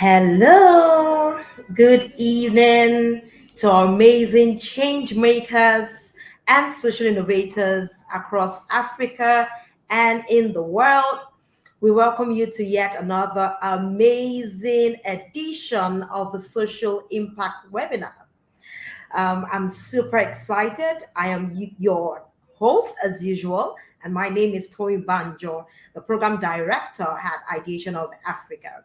Hello, good evening to our amazing change makers and social innovators across Africa and in the world. We welcome you to yet another amazing edition of the Social Impact webinar. I'm super excited. I am your host as usual, and my name is Tori Banjo, the program director at Ideation of Africa.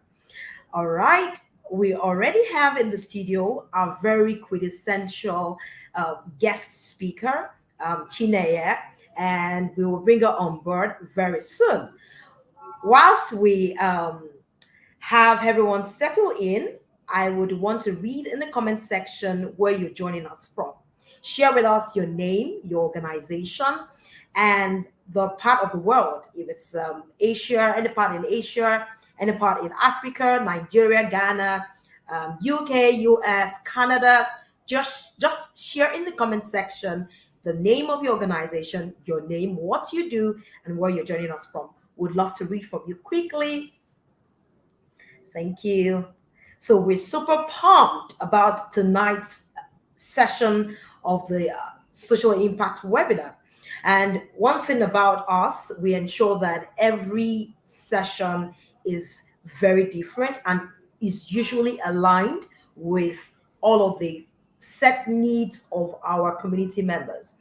All right. We already have in the studio our very quintessential guest speaker, Chinenye, and we will bring her on board very soon. Whilst we have everyone settle in, I would want to read in the comment section where you're joining us from. Share with us your name, your organization, and the part of the world. If it's Asia, any part in Asia, any part in Africa, Nigeria, Ghana, UK, US, Canada, just share in the comment section the name of your organization, your name, what you do, and where you're joining us from. Would love to read from you quickly. Thank you. So we're super pumped about tonight's session of the Social Impact webinar. And one thing about us, we ensure that every session is very different and is usually aligned with all of the set needs of our community members.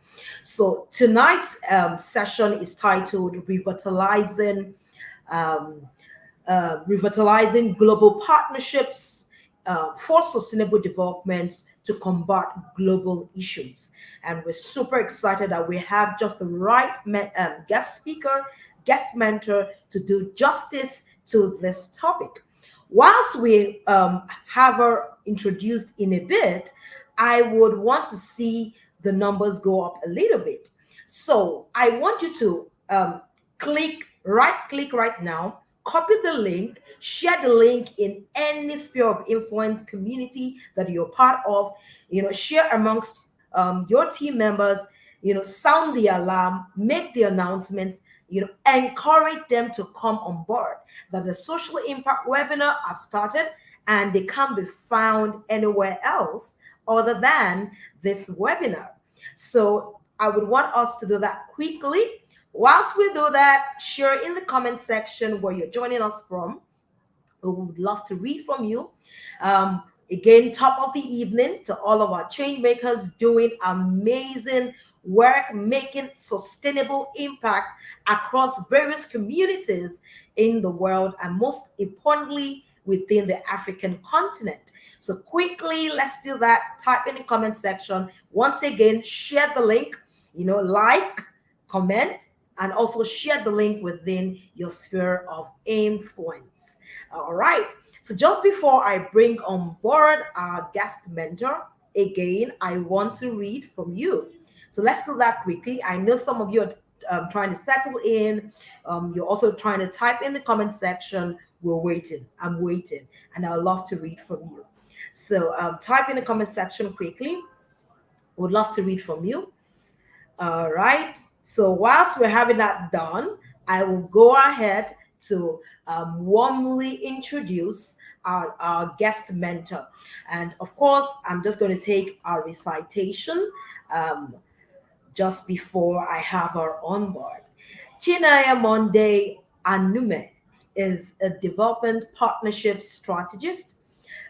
So tonight's session is titled um, Revitalizing Global Partnerships for Sustainable Development to Combat Global Issues. And we're super excited that we have just the right guest speaker, guest mentor to do justice to this topic. Whilst we have her introduced in a bit, I would want to see the numbers go up a little bit. So I want you to click right now, copy the link, share the link in any sphere of influence community that you're part of, share amongst your team members, sound the alarm, make the announcements, encourage them to come on board, that the social impact webinar has started and they can't be found anywhere else other than this webinar. So I would want us to do that quickly. Whilst we do that, share in the comment section where you're joining us from. We would love to read from you. Again, top of the evening to all of our change makers doing amazing work, making sustainable impact across various communities in the world, and most importantly, within the African continent. So quickly, let's do that. Type in the comment section. Once again, share the link, like, comment, and also share the link within your sphere of influence. All right. So just before I bring on board our guest mentor, again, I want to read from you. So let's do that quickly. I know some of you are trying to settle in. You're also trying to type in the comment section. We're waiting. I'm waiting. And I'd love to read from you. So type in the comment section quickly. Would love to read from you. All right. So whilst we're having that done, I will go ahead to warmly introduce our guest mentor. And of course, I'm just going to take our recitation just before I have her on board. Chinenye Monde Anumihe is a development partnership strategist,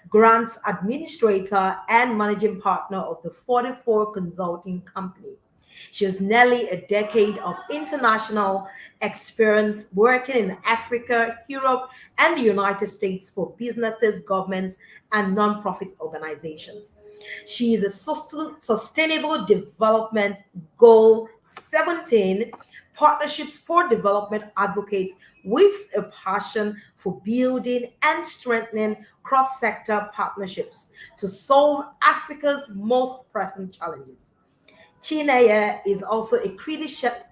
grants administrator, and managing partner of the 44 Consulting Company. She has nearly a decade of international experience working in Africa, Europe, and the United States for businesses, governments, and nonprofit organizations. She is a Sustainable Development Goal 17 Partnerships for Development advocate with a passion for building and strengthening cross-sector partnerships to solve Africa's most pressing challenges. Chinenye is also a credentialed,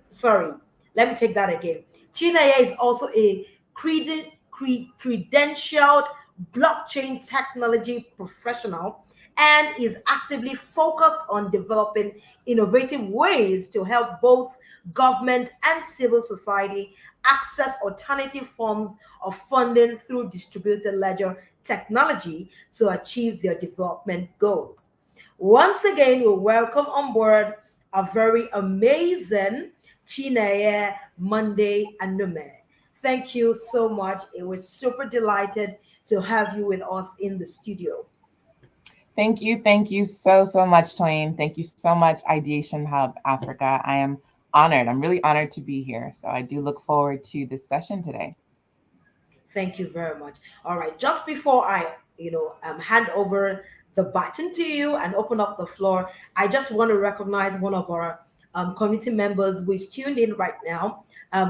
sorry, let me take that again. Chinenye is also a credentialed blockchain technology professional and is actively focused on developing innovative ways to help both government, and civil society access alternative forms of funding through distributed ledger technology to achieve their development goals. Once again, we welcome on board a very amazing Chinenye Monde Anumihe. Thank you so much. It was super delighted to have you with us in the studio. Thank you so much, Toyin. Thank you so much, Ideation Hub Africa. I am honored. I'm really honored to be here. So I do look forward to this session today. Thank you very much. All right, just before I, hand over the baton to you and open up the floor, I just want to recognize one of our community members who is tuned in right now.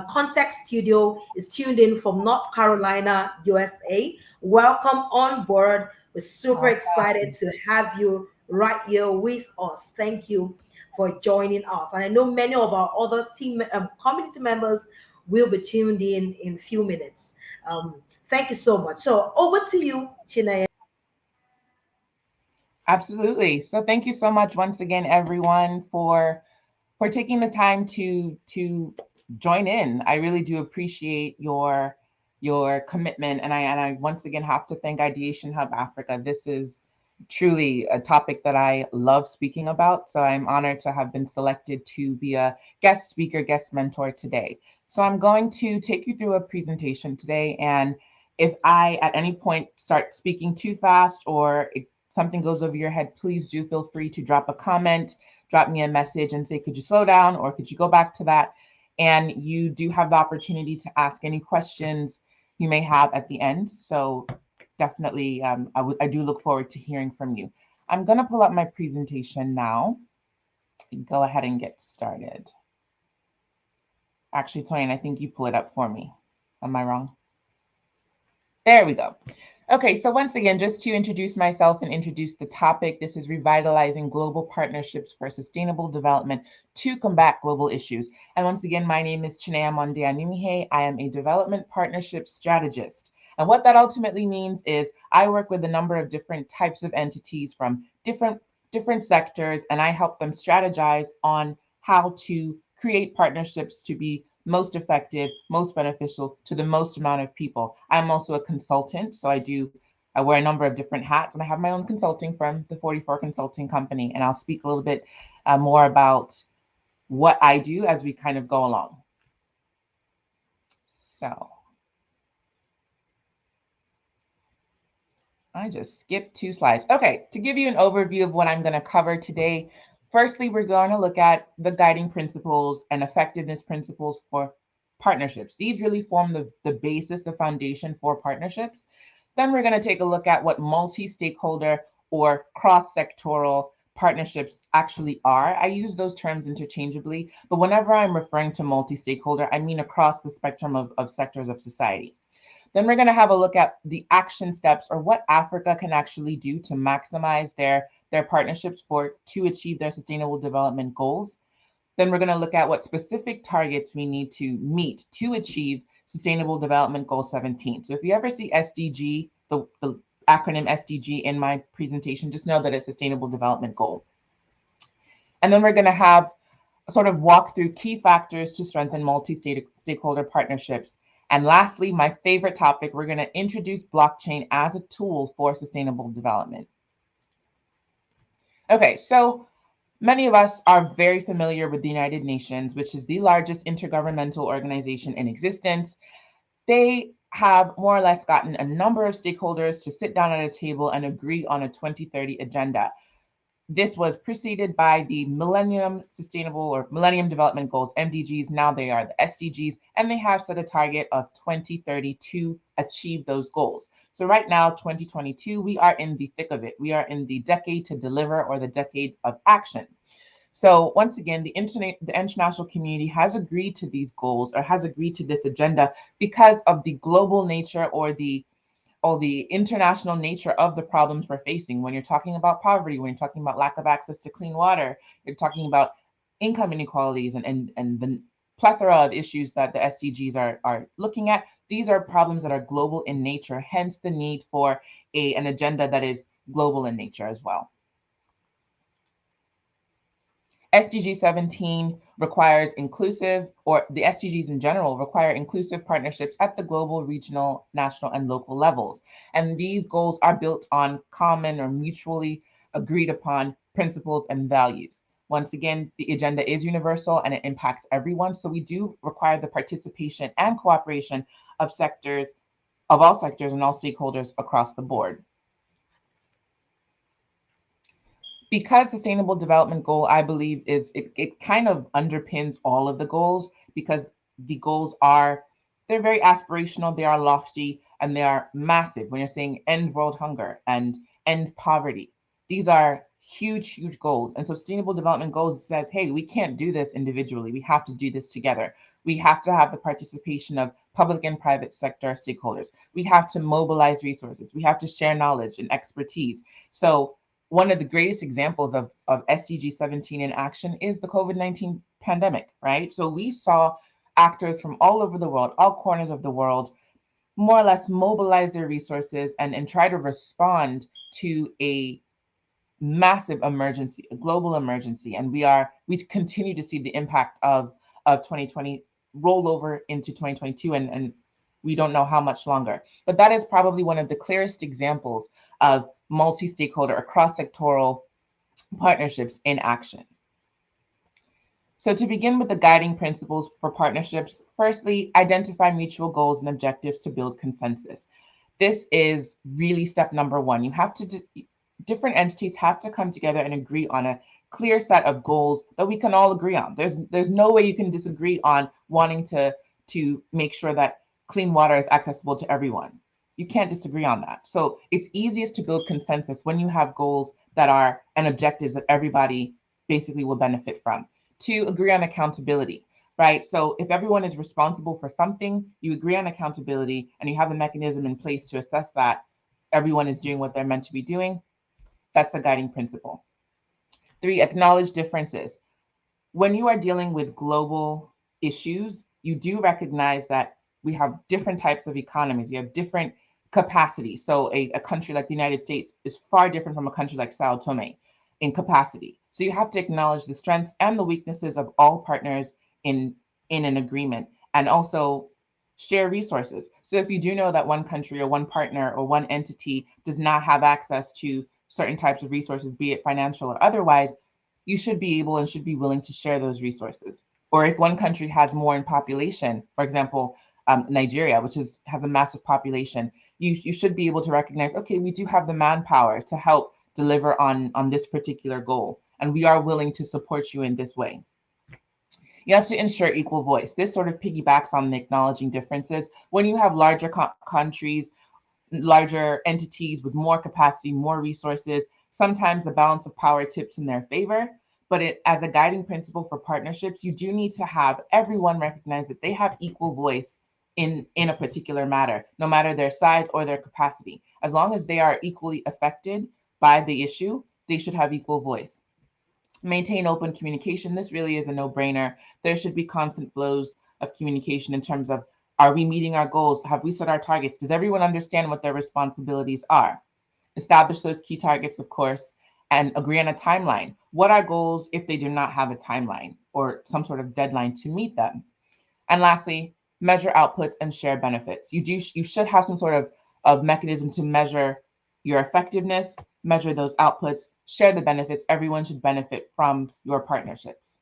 Context Studio is tuned in from North Carolina, USA. Welcome on board. We're super excited Awesome. to have you right here with us. Thank you for joining us. And I know many of our other team community members will be tuned in few minutes. Thank you so much. So over to you, Chinenye. Absolutely. So thank you so much once again, everyone, for taking the time to join in. I really do appreciate your commitment, and I once again have to thank Ideation Hub Africa. This is truly a topic that I love speaking about. So I'm honored to have been selected to be a guest speaker, guest mentor today. So I'm going to take you through a presentation today, and if I at any point start speaking too fast or something goes over your head, please do feel free to drop a comment, drop me a message and say, could you slow down or could you go back to that? And you do have the opportunity to ask any questions you may have at the end. So definitely, I do look forward to hearing from you. I'm going to pull up my presentation now. Go ahead and get started. Actually, Twain, I think you pull it up for me. Am I wrong? There we go. Okay, so once again, just to introduce myself and introduce the topic, this is Revitalizing Global Partnerships for Sustainable Development to Combat Global Issues. And once again, my name is Chinenye Monde Anumihe. I am a development partnership strategist. And what that ultimately means is I work with a number of different types of entities from different sectors, and I help them strategize on how to create partnerships to be most effective, most beneficial to the most amount of people. I'm also a consultant, so I wear a number of different hats, and I have my own consulting firm, the 44 Consulting Company, and I'll speak a little bit more about what I do as we kind of go along. So I just skipped 2 slides. Okay, to give you an overview of what I'm going to cover today, firstly, we're going to look at the guiding principles and effectiveness principles for partnerships. These really form the basis, the foundation for partnerships. Then we're going to take a look at what multi-stakeholder or cross-sectoral partnerships actually are. I use those terms interchangeably, but whenever I'm referring to multi-stakeholder, I mean across the spectrum of sectors of society. Then we're going to have a look at the action steps or what Africa can actually do to maximize their partnerships to achieve their sustainable development goals. Then we're going to look at what specific targets we need to meet to achieve Sustainable Development Goal 17. So if you ever see SDG, the acronym SDG in my presentation, just know that it's Sustainable Development Goal. And then we're going to have sort of walk through key factors to strengthen multi-stakeholder partnerships. And lastly, my favorite topic, we're going to introduce blockchain as a tool for sustainable development. Okay, so many of us are very familiar with the United Nations, which is the largest intergovernmental organization in existence. They have more or less gotten a number of stakeholders to sit down at a table and agree on a 2030 agenda. This was preceded by the Millennium Sustainable or Millennium Development Goals, MDGs. Now they are the SDGs, and they have set a target of 2030 to achieve those goals. So right now, 2022, we are in the thick of it. We are in the decade to deliver or the decade of action. So once again, the international community has agreed to these goals or has agreed to this agenda because of the global nature or the international nature of the problems we're facing. When you're talking about poverty, when you're talking about lack of access to clean water, you're talking about income inequalities and the plethora of issues that the SDGs are looking at. These are problems that are global in nature, hence the need for an agenda that is global in nature as well. SDG 17 requires inclusive, or the SDGs in general require inclusive partnerships at the global, regional, national, and local levels. And these goals are built on common or mutually agreed upon principles and values. Once again, the agenda is universal and it impacts everyone. So we do require the participation and cooperation of sectors, of all sectors and all stakeholders across the board. Because sustainable development goal, I believe, is it kind of underpins all of the goals, because the goals are, they're very aspirational, they are lofty, and they are massive. When you're saying end world hunger and end poverty, these are huge, huge goals. And so sustainable development goals says, hey, we can't do this individually, we have to do this together. We have to have the participation of public and private sector stakeholders. We have to mobilize resources, we have to share knowledge and expertise. So one of the greatest examples of SDG 17 in action is the COVID-19 pandemic, right? So we saw actors from all over the world, all corners of the world, more or less mobilize their resources and try to respond to a massive emergency, a global emergency. And we continue to see the impact of 2020 roll over into 2022, and we don't know how much longer. But that is probably one of the clearest examples of multi-stakeholder or cross-sectoral partnerships in action. So to begin with the guiding principles for partnerships, firstly, identify mutual goals and objectives to build consensus. This is really step number one. You have to, different entities have to come together and agree on a clear set of goals that we can all agree on. There's no way you can disagree on wanting to make sure that clean water is accessible to everyone. You can't disagree on that. So it's easiest to build consensus when you have goals that are, and objectives that everybody basically will benefit from. Two, agree on accountability, right? So if everyone is responsible for something, you agree on accountability and you have a mechanism in place to assess that everyone is doing what they're meant to be doing. That's a guiding principle. Three, acknowledge differences. When you are dealing with global issues, you do recognize that we have different types of economies. We have different capacity. So a country like the United States is far different from a country like Sao Tome in capacity. So you have to acknowledge the strengths and the weaknesses of all partners in an agreement, and also share resources. So if you do know that one country or one partner or one entity does not have access to certain types of resources, be it financial or otherwise, you should be able and should be willing to share those resources. Or if one country has more in population, for example, Nigeria, which has a massive population, you should be able to recognize, okay, we do have the manpower to help deliver on this particular goal, and we are willing to support you in this way. You have to ensure equal voice. This sort of piggybacks on the acknowledging differences. When you have larger countries, larger entities with more capacity, more resources, sometimes the balance of power tips in their favor. But as a guiding principle for partnerships, you do need to have everyone recognize that they have equal voice in a particular matter, no matter their size or their capacity. As long as they are equally affected by the issue, they should have equal voice. Maintain open communication. This really is a no-brainer. There should be constant flows of communication in terms of, are we meeting our goals? Have we set our targets? Does everyone understand what their responsibilities are? Establish those key targets, of course, and agree on a timeline. What are goals if they do not have a timeline or some sort of deadline to meet them? And lastly, measure outputs and share benefits. You should have some sort of mechanism to measure your effectiveness, measure those outputs, share the benefits. Everyone should benefit from your partnerships.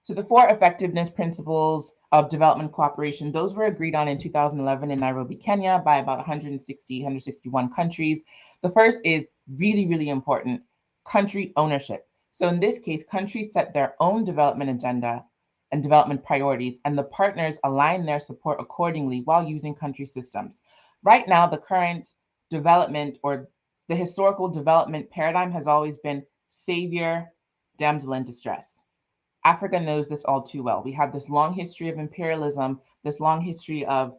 So the four effectiveness principles of development cooperation, those were agreed on in 2011 in Nairobi, Kenya by about 161 countries. The first is really, really important, country ownership. So in this case, countries set their own development agenda and development priorities, and the partners align their support accordingly while using country systems. Right now, the current development or the historical development paradigm has always been savior, damsel in distress. Africa knows this all too well. We have this long history of imperialism, this long history of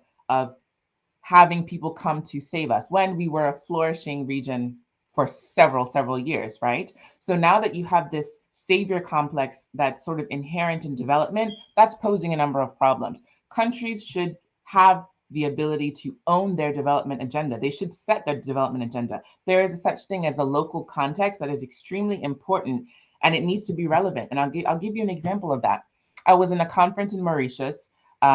having people come to save us when we were a flourishing region for several years, right? So now that you have this savior complex that's sort of inherent in development, that's posing a number of problems. Countries should have the ability to own their development agenda. They should set their development agenda. There is a such thing as a local context that is extremely important, and it needs to be relevant. And I'll give you an example of that. I was in a conference in Mauritius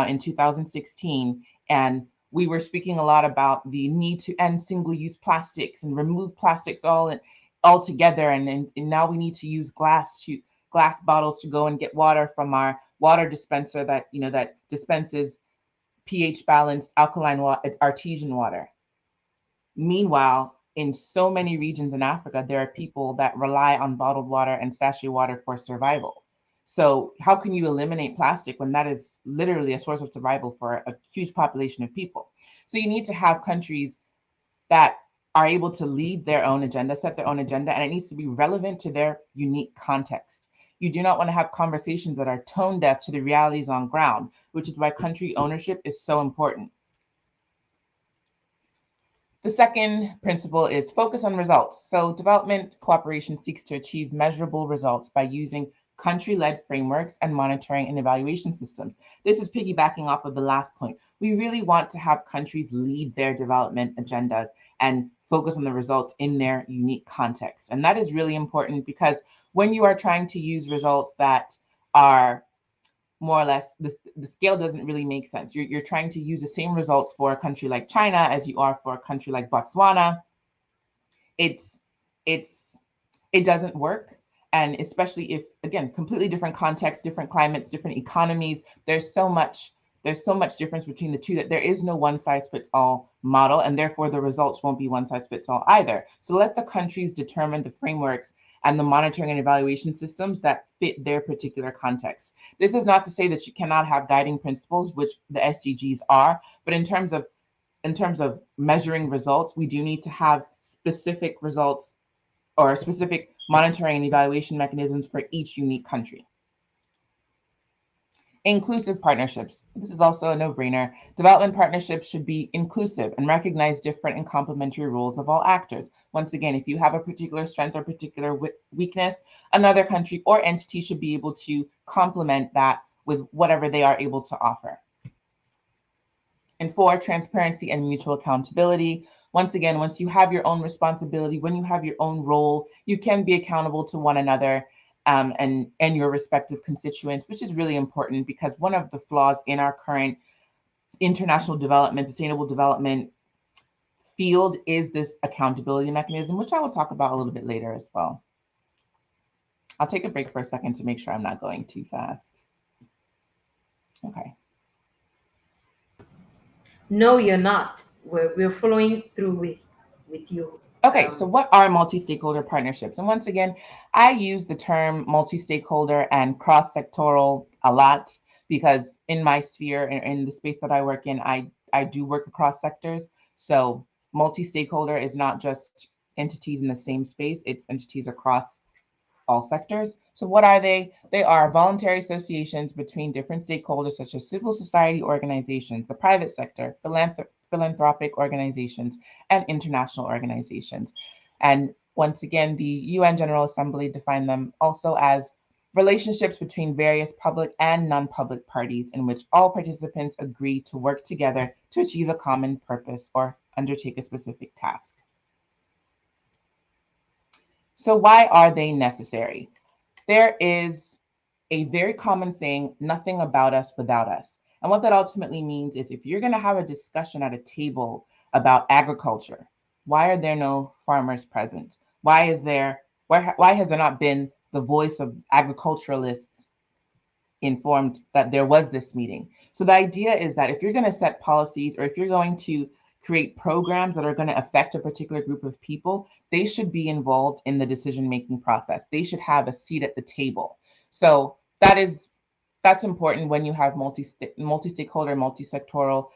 in 2016, and we were speaking a lot about the need to end single-use plastics and remove plastics all together. And now we need to use glass bottles to go and get water from our water dispenser that dispenses pH balanced alkaline water, artesian water. Meanwhile, in so many regions in Africa, there are people that rely on bottled water and sachet water for survival. So, how can you eliminate plastic when that is literally a source of survival for a huge population of people? So, you need to have countries that are able to lead their own agenda, set their own agenda, and it needs to be relevant to their unique context. You do not want to have conversations that are tone deaf to the realities on ground, which is why country ownership is so important. The second principle is focus on results. So development cooperation seeks to achieve measurable results by using country-led frameworks and monitoring and evaluation systems. This is piggybacking off of the last point. We really want to have countries lead their development agendas and focus on the results in their unique context. And that is really important because when you are trying to use results that are more or less, the scale doesn't really make sense. You're trying to use the same results for a country like China as you are for a country like Botswana. It's it doesn't work. And especially if, again, completely different contexts, different climates, different economies, there's so much difference between the two that there is no one size fits all model, and therefore the results won't be one size fits all either. So let the countries determine the frameworks and the monitoring and evaluation systems that fit their particular context. This is not to say that you cannot have guiding principles, which the SDGs are, but in terms of measuring results, we do need to have specific results or specific monitoring and evaluation mechanisms for each unique country. Inclusive partnerships. This is also a no-brainer. Development partnerships should be inclusive and recognize different and complementary roles of all actors. Once again, if you have a particular strength or particular weakness, another country or entity should be able to complement that with whatever they are able to offer. And 4, transparency and mutual accountability. Once again, once you have your own responsibility, when you have your own role, you can be accountable to one another and your respective constituents, which is really important because one of the flaws in our current international development, sustainable development field is this accountability mechanism, which I will talk about a little bit later as well. I'll take a break for a second to make sure I'm not going too fast. Okay. No, you're not. We're following through with you. Okay, so what are multi-stakeholder partnerships? And once again, I use the term multi-stakeholder and cross-sectoral a lot because in my sphere, in the space that I work in, I do work across sectors. So multi-stakeholder is not just entities in the same space, it's entities across all sectors. So what are they? They are voluntary associations between different stakeholders such as civil society organizations, the private sector, philanthropic organizations, and international organizations. And once again, the UN General Assembly defined them also as relationships between various public and non-public parties in which all participants agree to work together to achieve a common purpose or undertake a specific task. So why are they necessary? There is a very common saying, nothing about us without us. And what that ultimately means is if you're going to have a discussion at a table about agriculture, why are there no farmers present? Why has there not been the voice of agriculturalists informed that there was this meeting? So the idea is that if you're going to set policies or if you're going to create programs that are going to affect a particular group of people, they should be involved in the decision-making process. They should have a seat at the table. So that's important when you have multi-stakeholder, multi-sectoral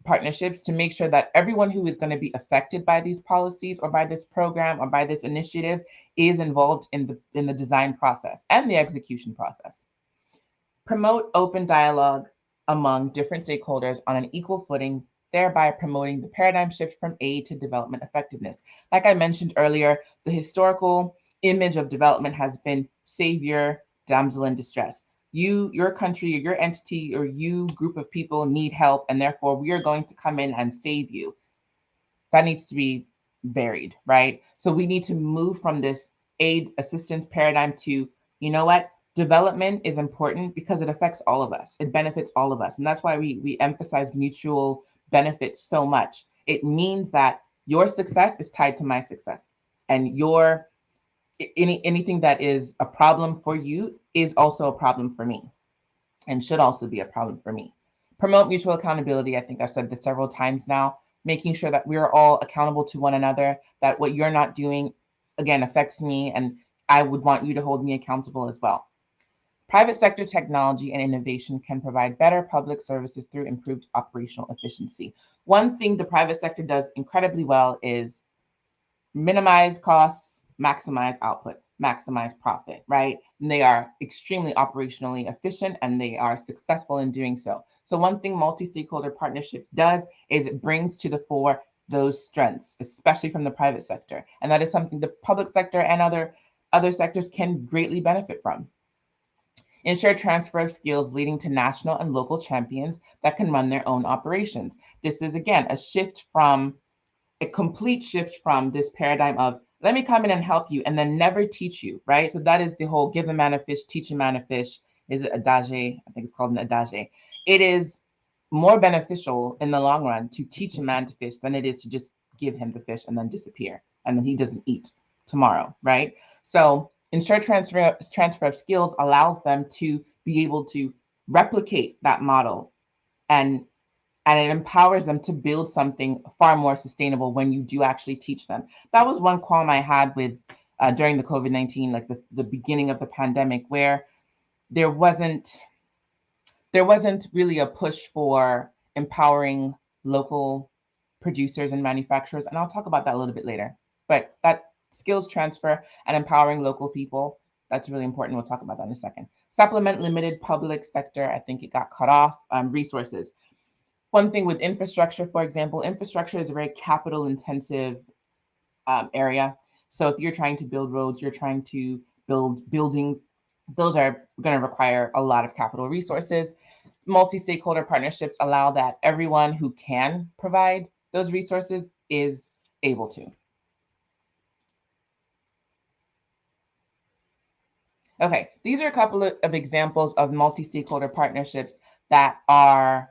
partnerships to make sure that everyone who is going to be affected by these policies or by this program or by this initiative is involved in the design process and the execution process. Promote open dialogue among different stakeholders on an equal footing, thereby promoting the paradigm shift from aid to development effectiveness. Like I mentioned earlier, the historical image of development has been savior, damsel in distress. your country or your entity or you group of people need help, and therefore we are going to come in and save you. That needs to be buried, right? So we need to move from this aid assistance paradigm to, you know what? Development is important because it affects all of us. It benefits all of us. And that's why we emphasize mutual benefits so much. It means that your success is tied to my success. And your anything that is a problem for you is also a problem for me and should also be a problem for me. Promote mutual accountability. I think I've said this several times now, making sure that we're all accountable to one another, that what you're not doing, again, affects me, and I would want you to hold me accountable as well. Private sector technology and innovation can provide better public services through improved operational efficiency. One thing the private sector does incredibly well is minimize costs, maximize output, maximize profit, right? And they are extremely operationally efficient and they are successful in doing so. So one thing multi-stakeholder partnerships does is it brings to the fore those strengths, especially from the private sector. And that is something the public sector and other sectors can greatly benefit from. Ensure transfer of skills leading to national and local champions that can run their own operations. This is, again, a complete shift from this paradigm of let me come in and help you and then never teach you, right? So that is the whole give a man a fish, teach a man a fish. Is it adage? I think it's called an adage. It is more beneficial in the long run to teach a man to fish than it is to just give him the fish and then disappear and then he doesn't eat tomorrow, right? So ensure transfer of skills allows them to be able to replicate that model and it empowers them to build something far more sustainable when you do actually teach them. That was one qualm I had with during the COVID-19, like the beginning of the pandemic, where there wasn't really a push for empowering local producers and manufacturers, and I'll talk about that a little bit later. But that skills transfer and empowering local people, that's really important. We'll talk about that in a second. Supplement limited public sector, I think it got cut off, resources. One thing with infrastructure, for example, infrastructure is a very capital intensive area. So if you're trying to build roads, you're trying to build buildings, those are going to require a lot of capital resources. Multi-stakeholder partnerships allow that everyone who can provide those resources is able to. Okay, these are a couple of examples of multi-stakeholder partnerships that are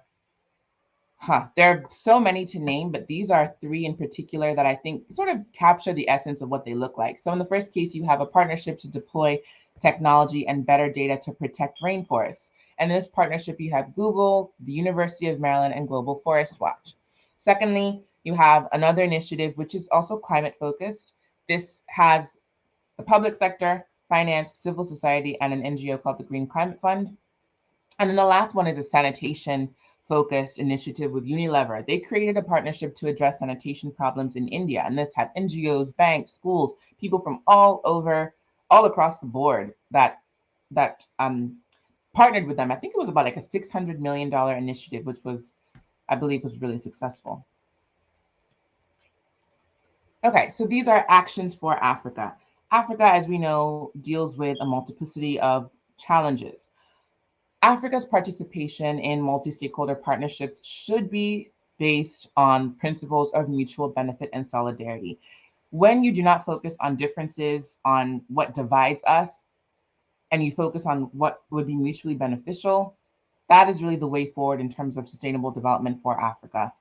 there are so many to name, but these are three in particular that I think sort of capture the essence of what they look like. So in the first case, you have a partnership to deploy technology and better data to protect rainforests. And in this partnership, you have Google, the University of Maryland, and Global Forest Watch. Secondly, you have another initiative, which is also climate focused. This has the public sector, finance, civil society, and an NGO called the Green Climate Fund. And then the last one is a sanitation focused initiative with Unilever. They created a partnership to address sanitation problems in India. And this had NGOs, banks, schools, people from all across the board that partnered with them. I think it was about like a $600 million initiative, which was, I believe, was really successful. Okay, so these are actions for Africa. Africa, as we know, deals with a multiplicity of challenges. Africa's participation in multi-stakeholder partnerships should be based on principles of mutual benefit and solidarity. When you do not focus on differences, on what divides us, and you focus on what would be mutually beneficial, that is really the way forward in terms of sustainable development for Africa.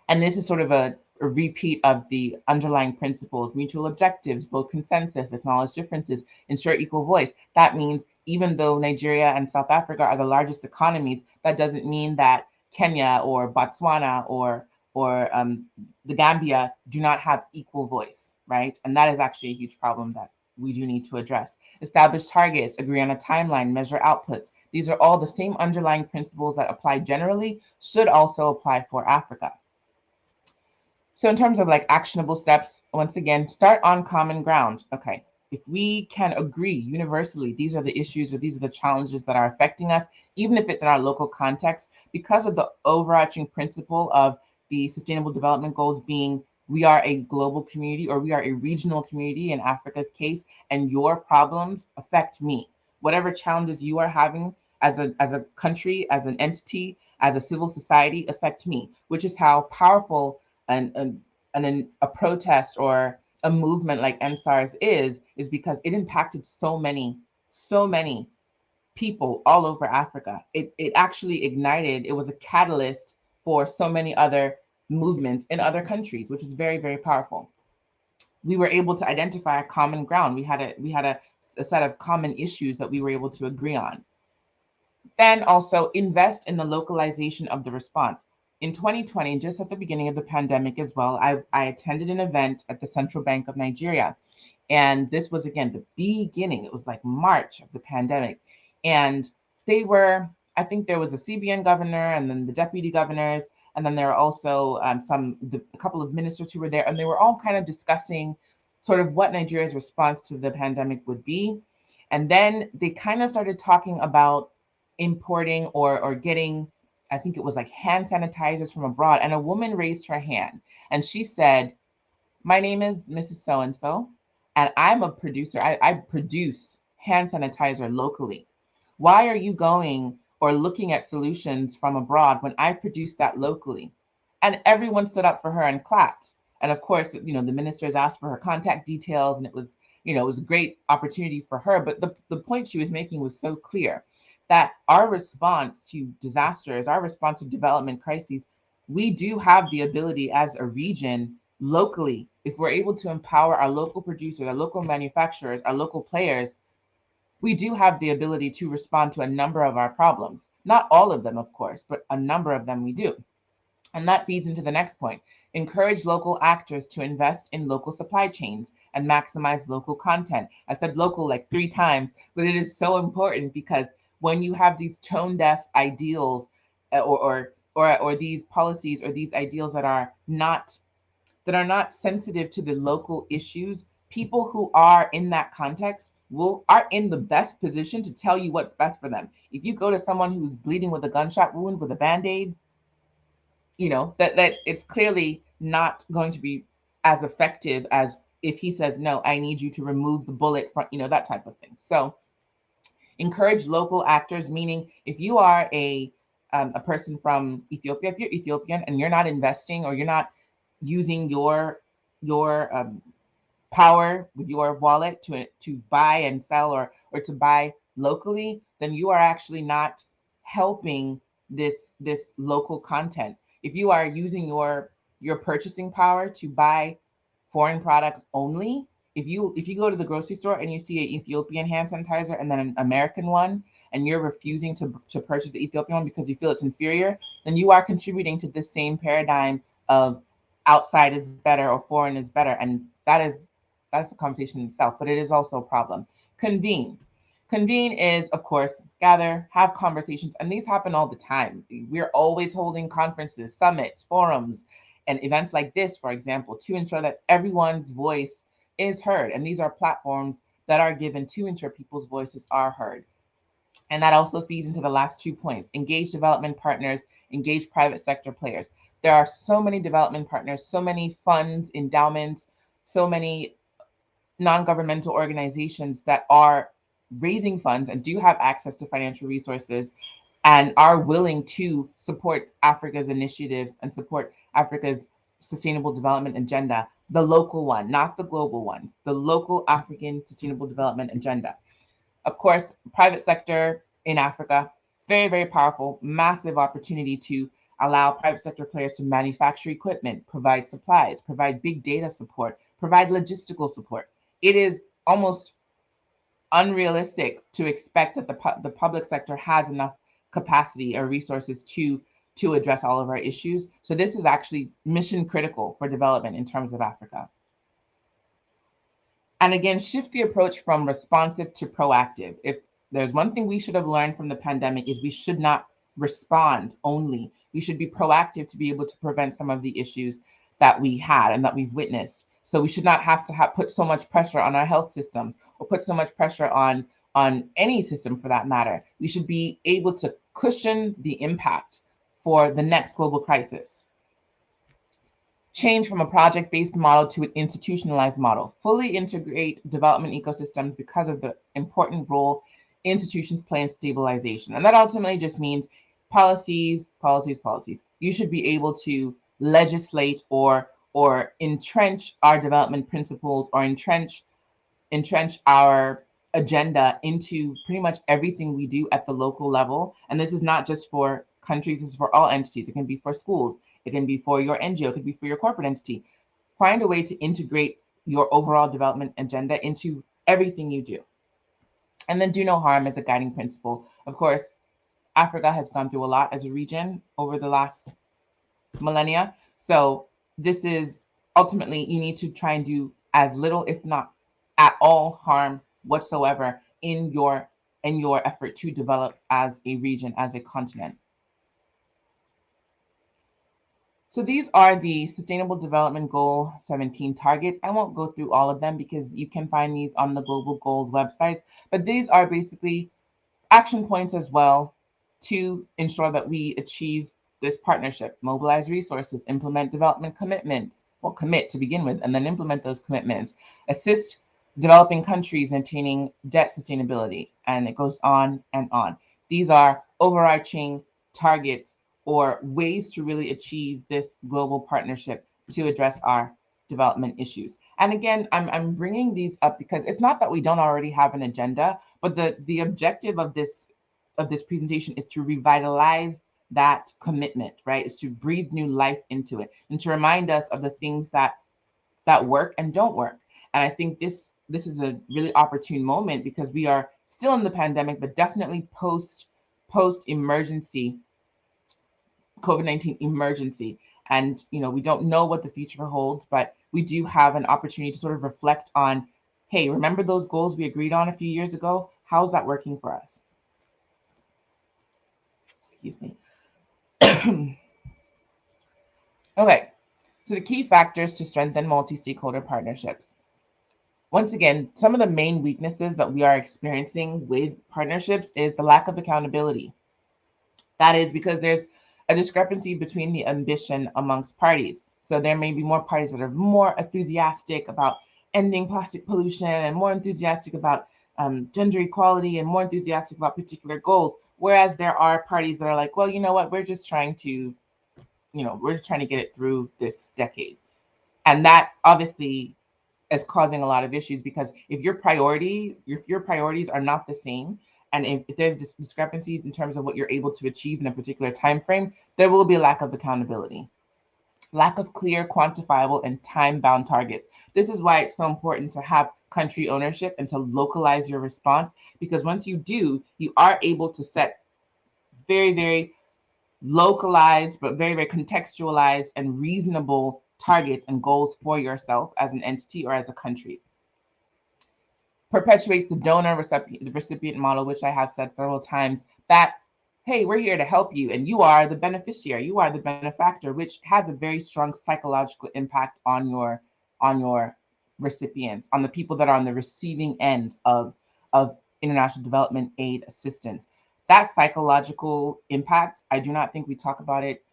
And this is sort of a repeat of the underlying principles: mutual objectives, build consensus, acknowledge differences, ensure equal voice. That means even though Nigeria and South Africa are the largest economies, that doesn't mean that Kenya or Botswana or the Gambia do not have equal voice, right? And that is actually a huge problem that we do need to address. Establish targets, agree on a timeline, measure outputs. These are all the same underlying principles that apply generally, should also apply for Africa. So in terms of like actionable steps, once again, start on common ground. Okay, if we can agree universally, these are the issues or these are the challenges that are affecting us, even if it's in our local context, because of the overarching principle of the Sustainable Development Goals being we are a global community or we are a regional community in Africa's case, and your problems affect me. whatever challenges you are having as a country, as an entity, as a civil society affect me, which is how powerful a protest or a movement like MSARS is because it impacted so many people all over Africa. It actually ignited, it was a catalyst for so many other movements in other countries, which is very, very powerful. We were able to identify a common ground. We had a set of common issues that we were able to agree on. Then also invest in the localization of the response. In 2020, just at the beginning of the pandemic as well, I attended an event at the Central Bank of Nigeria. And this was, again, the beginning. It was like March of the pandemic. And I think there was a CBN governor and then the deputy governors. And then there were also a couple of ministers who were there. And they were all kind of discussing sort of what Nigeria's response to the pandemic would be. And then they kind of started talking about importing or getting, I think it was like hand sanitizers from abroad. And a woman raised her hand and she said, "My name is Mrs. So and so, and I'm a producer. I produce hand sanitizer locally. Why are you going or looking at solutions from abroad when I produce that locally?" And everyone stood up for her and clapped. And of course, the ministers asked for her contact details, and it was a great opportunity for her. But the point she was making was so clear that our response to disasters, our response to development crises, we do have the ability as a region locally, if we're able to empower our local producers, our local manufacturers, our local players, we do have the ability to respond to a number of our problems. Not all of them, of course, but a number of them we do. And that feeds into the next point. Encourage local actors to invest in local supply chains and maximize local content. I said local like 3 times, but it is so important because when you have these tone deaf ideals or these policies or these ideals that are not sensitive to the local issues, people who are in that context are in the best position to tell you what's best for them. If you go to someone who's bleeding with a gunshot wound with a band-aid, that it's clearly not going to be as effective as if he says, "No, I need you to remove the bullet from," that type of thing. So encourage local actors, meaning if you are a person from Ethiopia, if you're Ethiopian and you're not investing or you're not using your power with your wallet to buy and sell or to buy locally, then you are actually not helping this local content. If you are using your purchasing power to buy foreign products only, if you go to the grocery store and you see an Ethiopian hand sanitizer and then an American one, and you're refusing to purchase the Ethiopian one because you feel it's inferior, then you are contributing to this same paradigm of outside is better or foreign is better. And that's a conversation in itself, but it is also a problem. Convene. Convene is, of course, gather, have conversations, and these happen all the time. We're always holding conferences, summits, forums, and events like this, for example, to ensure that everyone's voice is heard. And these are platforms that are given to ensure people's voices are heard. And that also feeds into the last 2 points. Engage development partners, engage private sector players. There are so many development partners, so many funds, endowments, so many non-governmental organizations that are raising funds and do have access to financial resources and are willing to support Africa's initiatives and support Africa's sustainable development agenda, the local one, not the global ones, the local African sustainable development agenda. Of course, private sector in Africa, very, very powerful, massive opportunity to allow private sector players to manufacture equipment, provide supplies, provide big data support, provide logistical support. It is almost unrealistic to expect that the public sector has enough capacity or resources to address all of our issues. So this is actually mission critical for development in terms of Africa. And again, shift the approach from responsive to proactive. If there's one thing we should have learned from the pandemic is we should not respond only. We should be proactive to be able to prevent some of the issues that we had and that we've witnessed. So we should not have to put so much pressure on our health systems or put so much pressure on any system for that matter. We should be able to cushion the impact for the next global crisis. Change from a project-based model to an institutionalized model. Fully integrate development ecosystems because of the important role institutions play in stabilization. And that ultimately just means policies, policies, policies. You should be able to legislate or entrench our development principles or entrench our agenda into pretty much everything we do at the local level. And this is not just for countries, this is for all entities. It can be for schools, it can be for your NGO, it could be for your corporate entity. Find a way to integrate your overall development agenda into everything you do. And then do no harm as a guiding principle. Of course, Africa has gone through a lot as a region over the last millennia. So this is ultimately, you need to try and do as little, if not at all, harm whatsoever in your effort to develop as a region, as a continent. So these are the Sustainable Development Goal 17 targets. I won't go through all of them because you can find these on the Global Goals websites, but these are basically action points as well to ensure that we achieve this partnership, mobilize resources, implement development commitments, well, commit to begin with, and then implement those commitments, assist developing countries in attaining debt sustainability, and it goes on and on. These are overarching targets or ways to really achieve this global partnership to address our development issues. And again, I'm bringing these up because it's not that we don't already have an agenda, but the objective of this presentation is to revitalize that commitment, right? Is to breathe new life into it and to remind us of the things that work and don't work. And I think this is a really opportune moment because we are still in the pandemic, but definitely post emergency COVID-19 emergency. And we don't know what the future holds, but we do have an opportunity to sort of reflect on, hey, remember those goals we agreed on a few years ago? How's that working for us? Excuse me. Okay, so the key factors to strengthen multi-stakeholder partnerships. Once again, some of the main weaknesses that we are experiencing with partnerships is the lack of accountability. That is because there's a discrepancy between the ambition amongst parties. So there may be more parties that are more enthusiastic about ending plastic pollution and more enthusiastic about gender equality and more enthusiastic about particular goals. Whereas there are parties that are like, well, you know what, we're just trying to, we're just trying to get it through this decade. And that obviously is causing a lot of issues because if your priorities are not the same, and if there's this discrepancy in terms of what you're able to achieve in a particular time frame, there will be a lack of accountability, lack of clear, quantifiable, and time-bound targets. This is why it's so important to have country ownership and to localize your response, because once you do, you are able to set very, very localized, but very, very contextualized and reasonable targets and goals for yourself as an entity or as a country. Perpetuates the donor recipient model, which I have said several times, that, hey, we're here to help you, and you are the beneficiary, you are the benefactor, which has a very strong psychological impact on your recipients, on the people that are on the receiving end of international development aid assistance. That psychological impact, I do not think we talk about it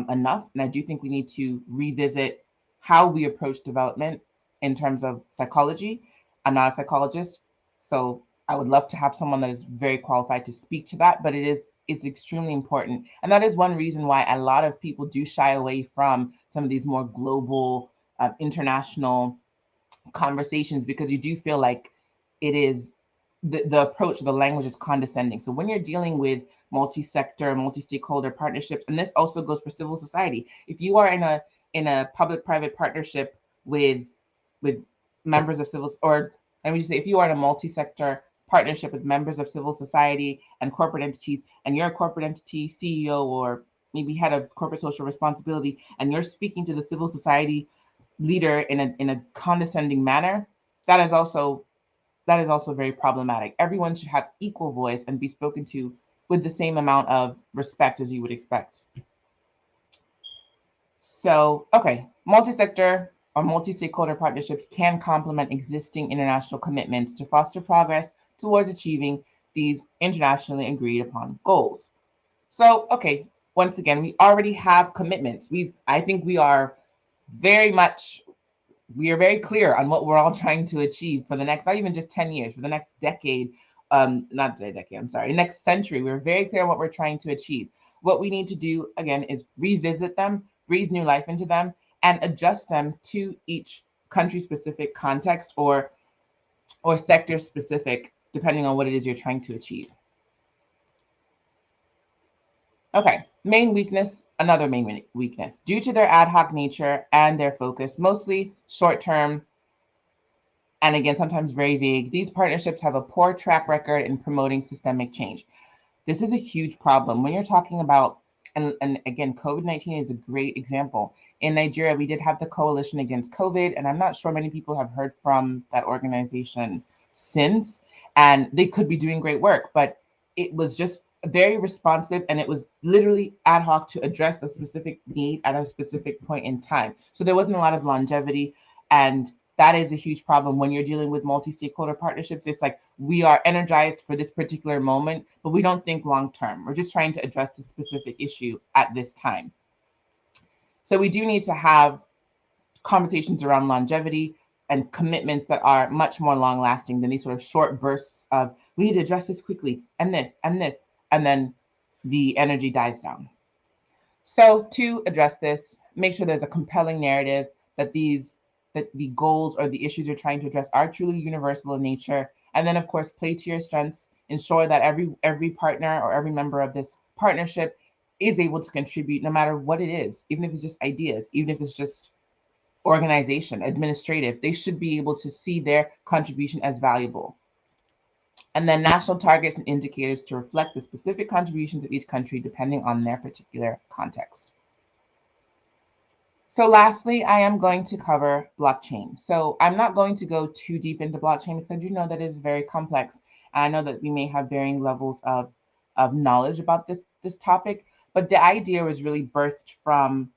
enough, and I do think we need to revisit how we approach development in terms of psychology. I'm not a psychologist, so I would love to have someone that is very qualified to speak to that, but it's extremely important. And that is one reason why a lot of people do shy away from some of these more global, international conversations, because you do feel like it is the approach, the language is condescending. So when you're dealing with multi-sector, multi-stakeholder partnerships, and this also goes for civil society, if you are in a public-private partnership with members of civil, or let me just say, if you are in a multi-sector partnership with members of civil society and corporate entities, and you're a corporate entity CEO or maybe head of corporate social responsibility, and you're speaking to the civil society leader in a condescending manner, that is also very problematic. Everyone should have equal voice and be spoken to with the same amount of respect as you would expect. So, okay, multi-sector or multi-stakeholder partnerships can complement existing international commitments to foster progress towards achieving these internationally agreed upon goals. So, okay, once again, we already have commitments. I think we are very clear on what we're all trying to achieve for the next, not even just 10 years, for the next decade not the decade, I'm sorry, next century. We're very clear on what we're trying to achieve. What we need to do, again, is revisit them, breathe new life into them, and adjust them to each country-specific context or sector-specific, depending on what it is you're trying to achieve. Okay, main weakness, another main weakness. Due to their ad hoc nature and their focus, mostly short-term, and again, sometimes very vague, these partnerships have a poor track record in promoting systemic change. This is a huge problem. When you're talking about, and again, COVID-19 is a great example. In Nigeria, we did have the Coalition Against COVID, and I'm not sure many people have heard from that organization since, and they could be doing great work, but it was just very responsive, and it was literally ad hoc to address a specific need at a specific point in time. So there wasn't a lot of longevity, and that is a huge problem when you're dealing with multi-stakeholder partnerships. It's like we are energized for this particular moment, but we don't think long-term. We're just trying to address a specific issue at this time. So we do need to have conversations around longevity and commitments that are much more long-lasting than these sort of short bursts of, we need to address this quickly, and this, and then the energy dies down. So to address this, make sure there's a compelling narrative that the goals or the issues you're trying to address are truly universal in nature. And then, of course, play to your strengths. Ensure that every partner or every member of this partnership is able to contribute no matter what it is, even if it's just ideas, even if it's just organization, administrative. They should be able to see their contribution as valuable. And then national targets and indicators to reflect the specific contributions of each country depending on their particular context. So lastly, I am going to cover blockchain. So I'm not going to go too deep into blockchain because I do know that it is very complex. And I know that we may have varying levels of knowledge about this topic, but the idea was really birthed from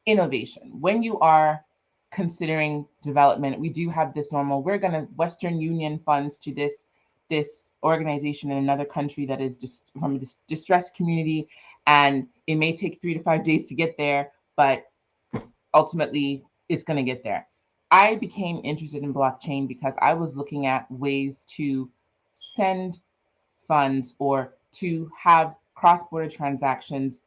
innovation. When you are considering development, we do have this normal, we're going to Western Union funds to this organization in another country that is just from a distressed community, and it may take 3 to 5 days to get there, but ultimately it's going to get there. I became interested in blockchain because I was looking at ways to send funds or to have cross-border transactions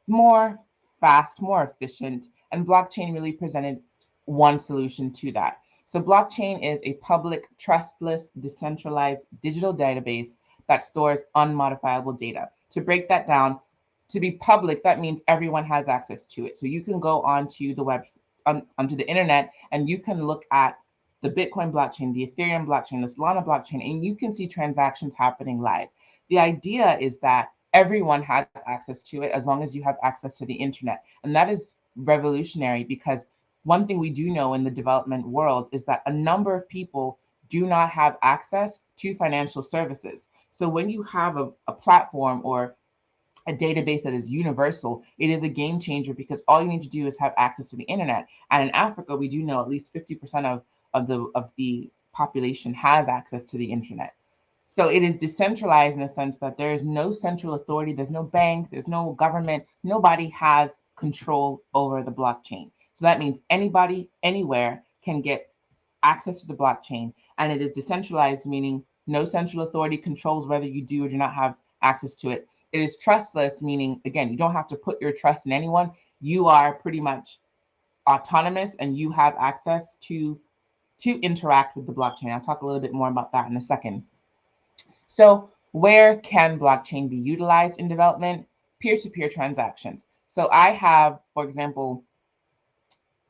more fast, more efficient, and blockchain really presented one solution to that. So blockchain is a public, trustless, decentralized digital database that stores unmodifiable data. To break that down, to be public, that means everyone has access to it. So you can go onto the onto the internet, and you can look at the Bitcoin blockchain, the Ethereum blockchain, the Solana blockchain, and you can see transactions happening live. The idea is that everyone has access to it as long as you have access to the internet. And that is revolutionary because one thing we do know in the development world is that a number of people do not have access to financial services. So when you have a platform or a database that is universal, it is a game changer because all you need to do is have access to the internet. And in Africa, we do know at least 50% of the population has access to the internet. So it is decentralized in the sense that there is no central authority, there's no bank, there's no government, nobody has control over the blockchain. So that means anybody, anywhere can get access to the blockchain, and it is decentralized, meaning no central authority controls whether you do or do not have access to it. It is trustless, meaning, again, you don't have to put your trust in anyone. You are pretty much autonomous and you have access to interact with the blockchain. I'll talk a little bit more about that in a second. So where can blockchain be utilized in development? Peer-to-peer transactions. So I have, for example,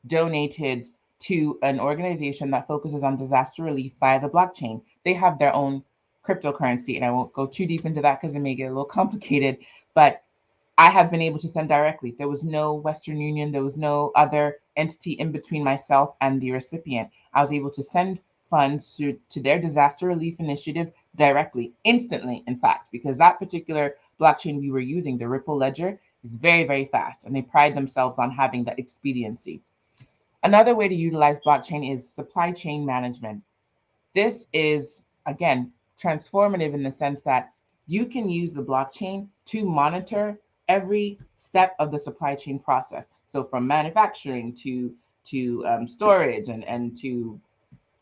donated to an organization that focuses on disaster relief via the blockchain. They have their own cryptocurrency, and I won't go too deep into that because it may get a little complicated, but I have been able to send directly. There was no Western Union, there was no other entity in between myself and the recipient. I was able to send funds to their disaster relief initiative directly, instantly, in fact, because that particular blockchain we were using, the Ripple Ledger, is very, very fast, and they pride themselves on having that expediency. Another way to utilize blockchain is supply chain management. This is, again, transformative in the sense that you can use the blockchain to monitor every step of the supply chain process. So from manufacturing to storage and to,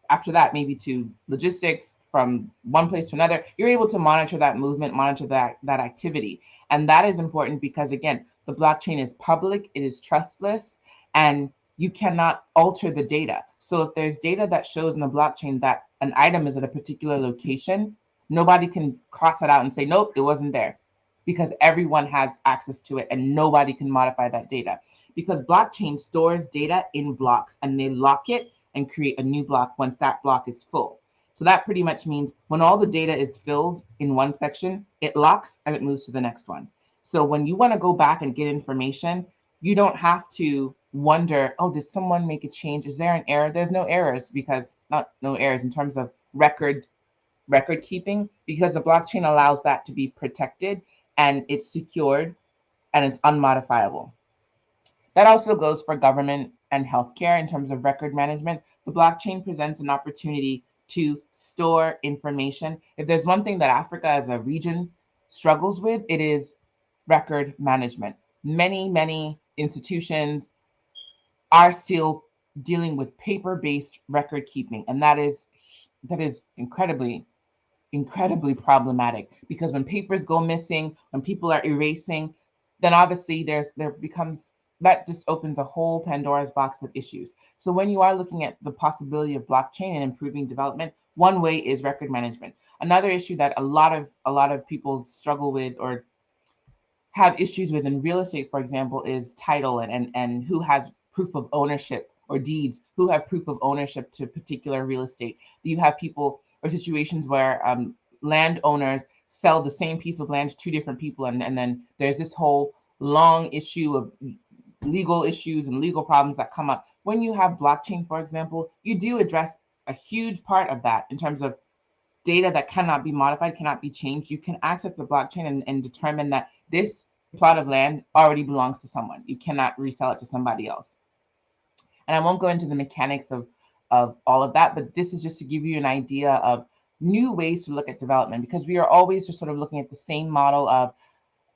after that, maybe to logistics, from one place to another, you're able to monitor that movement, monitor that activity. And that is important because, again, the blockchain is public, it is trustless, and you cannot alter the data. So if there's data that shows in the blockchain that an item is at a particular location, nobody can cross it out and say, nope, it wasn't there, because everyone has access to it and nobody can modify that data. Because blockchain stores data in blocks and they lock it and create a new block once that block is full. So that pretty much means when all the data is filled in one section, it locks and it moves to the next one. So when you want to go back and get information, you don't have to wonder, oh, did someone make a change? Is there an error? There's no errors, because not no errors in terms of record keeping, because the blockchain allows that to be protected and it's secured and it's unmodifiable. That also goes for government and healthcare in terms of record management. The blockchain presents an opportunity to store information. If there's one thing that Africa as a region struggles with, it is record management. Many institutions are still dealing with paper-based record keeping, and that is incredibly problematic, because when papers go missing, when people are erasing, then obviously there becomes, that just opens a whole Pandora's box of issues. So when you are looking at the possibility of blockchain and improving development, one way is record management. Another issue that a lot of people struggle with or have issues with in real estate, for example, is title and who has proof of ownership, or deeds, who have proof of ownership to particular real estate. You have people or situations where landowners sell the same piece of land to two different people, and then there's this whole long issue of legal issues and legal problems that come up. When you have blockchain, for example, you do address a huge part of that in terms of data that cannot be modified, cannot be changed. You can access the blockchain and determine that this plot of land already belongs to someone. You cannot resell it to somebody else. And I won't go into the mechanics of all of that, but this is just to give you an idea of new ways to look at development, because we are always just sort of looking at the same model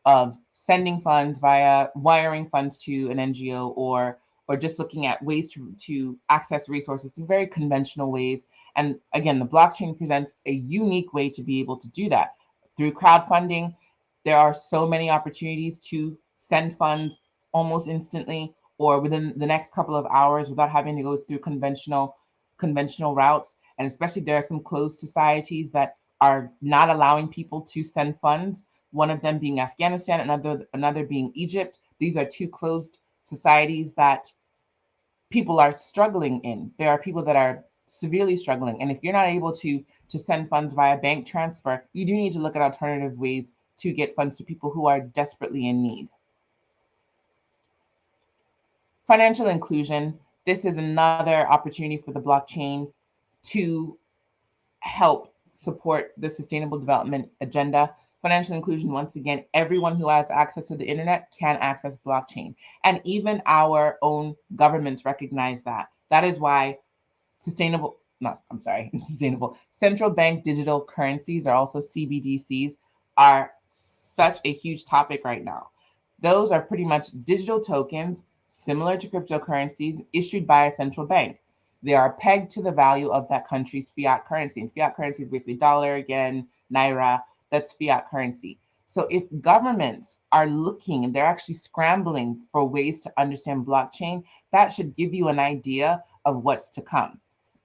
of sending funds via wiring funds to an NGO, or just looking at ways to access resources through very conventional ways. And again, the blockchain presents a unique way to be able to do that. Through crowdfunding, there are so many opportunities to send funds almost instantly or within the next couple of hours without having to go through conventional routes. And especially there are some closed societies that are not allowing people to send funds, one of them being Afghanistan, another being Egypt. These are two closed societies that people are struggling in. There are people that are severely struggling. And if you're not able to send funds via bank transfer, you do need to look at alternative ways to get funds to people who are desperately in need. Financial inclusion. This is another opportunity for the blockchain to help support the sustainable development agenda. Financial inclusion, once again, everyone who has access to the internet can access blockchain. And even our own governments recognize that. That is why central bank digital currencies, or also CBDCs, are such a huge topic right now. Those are pretty much digital tokens similar to cryptocurrencies issued by a central bank. They are pegged to the value of that country's fiat currency. And fiat currency is basically dollar, yen, naira. That's fiat currency. So if governments are looking and they're actually scrambling for ways to understand blockchain, that should give you an idea of what's to come.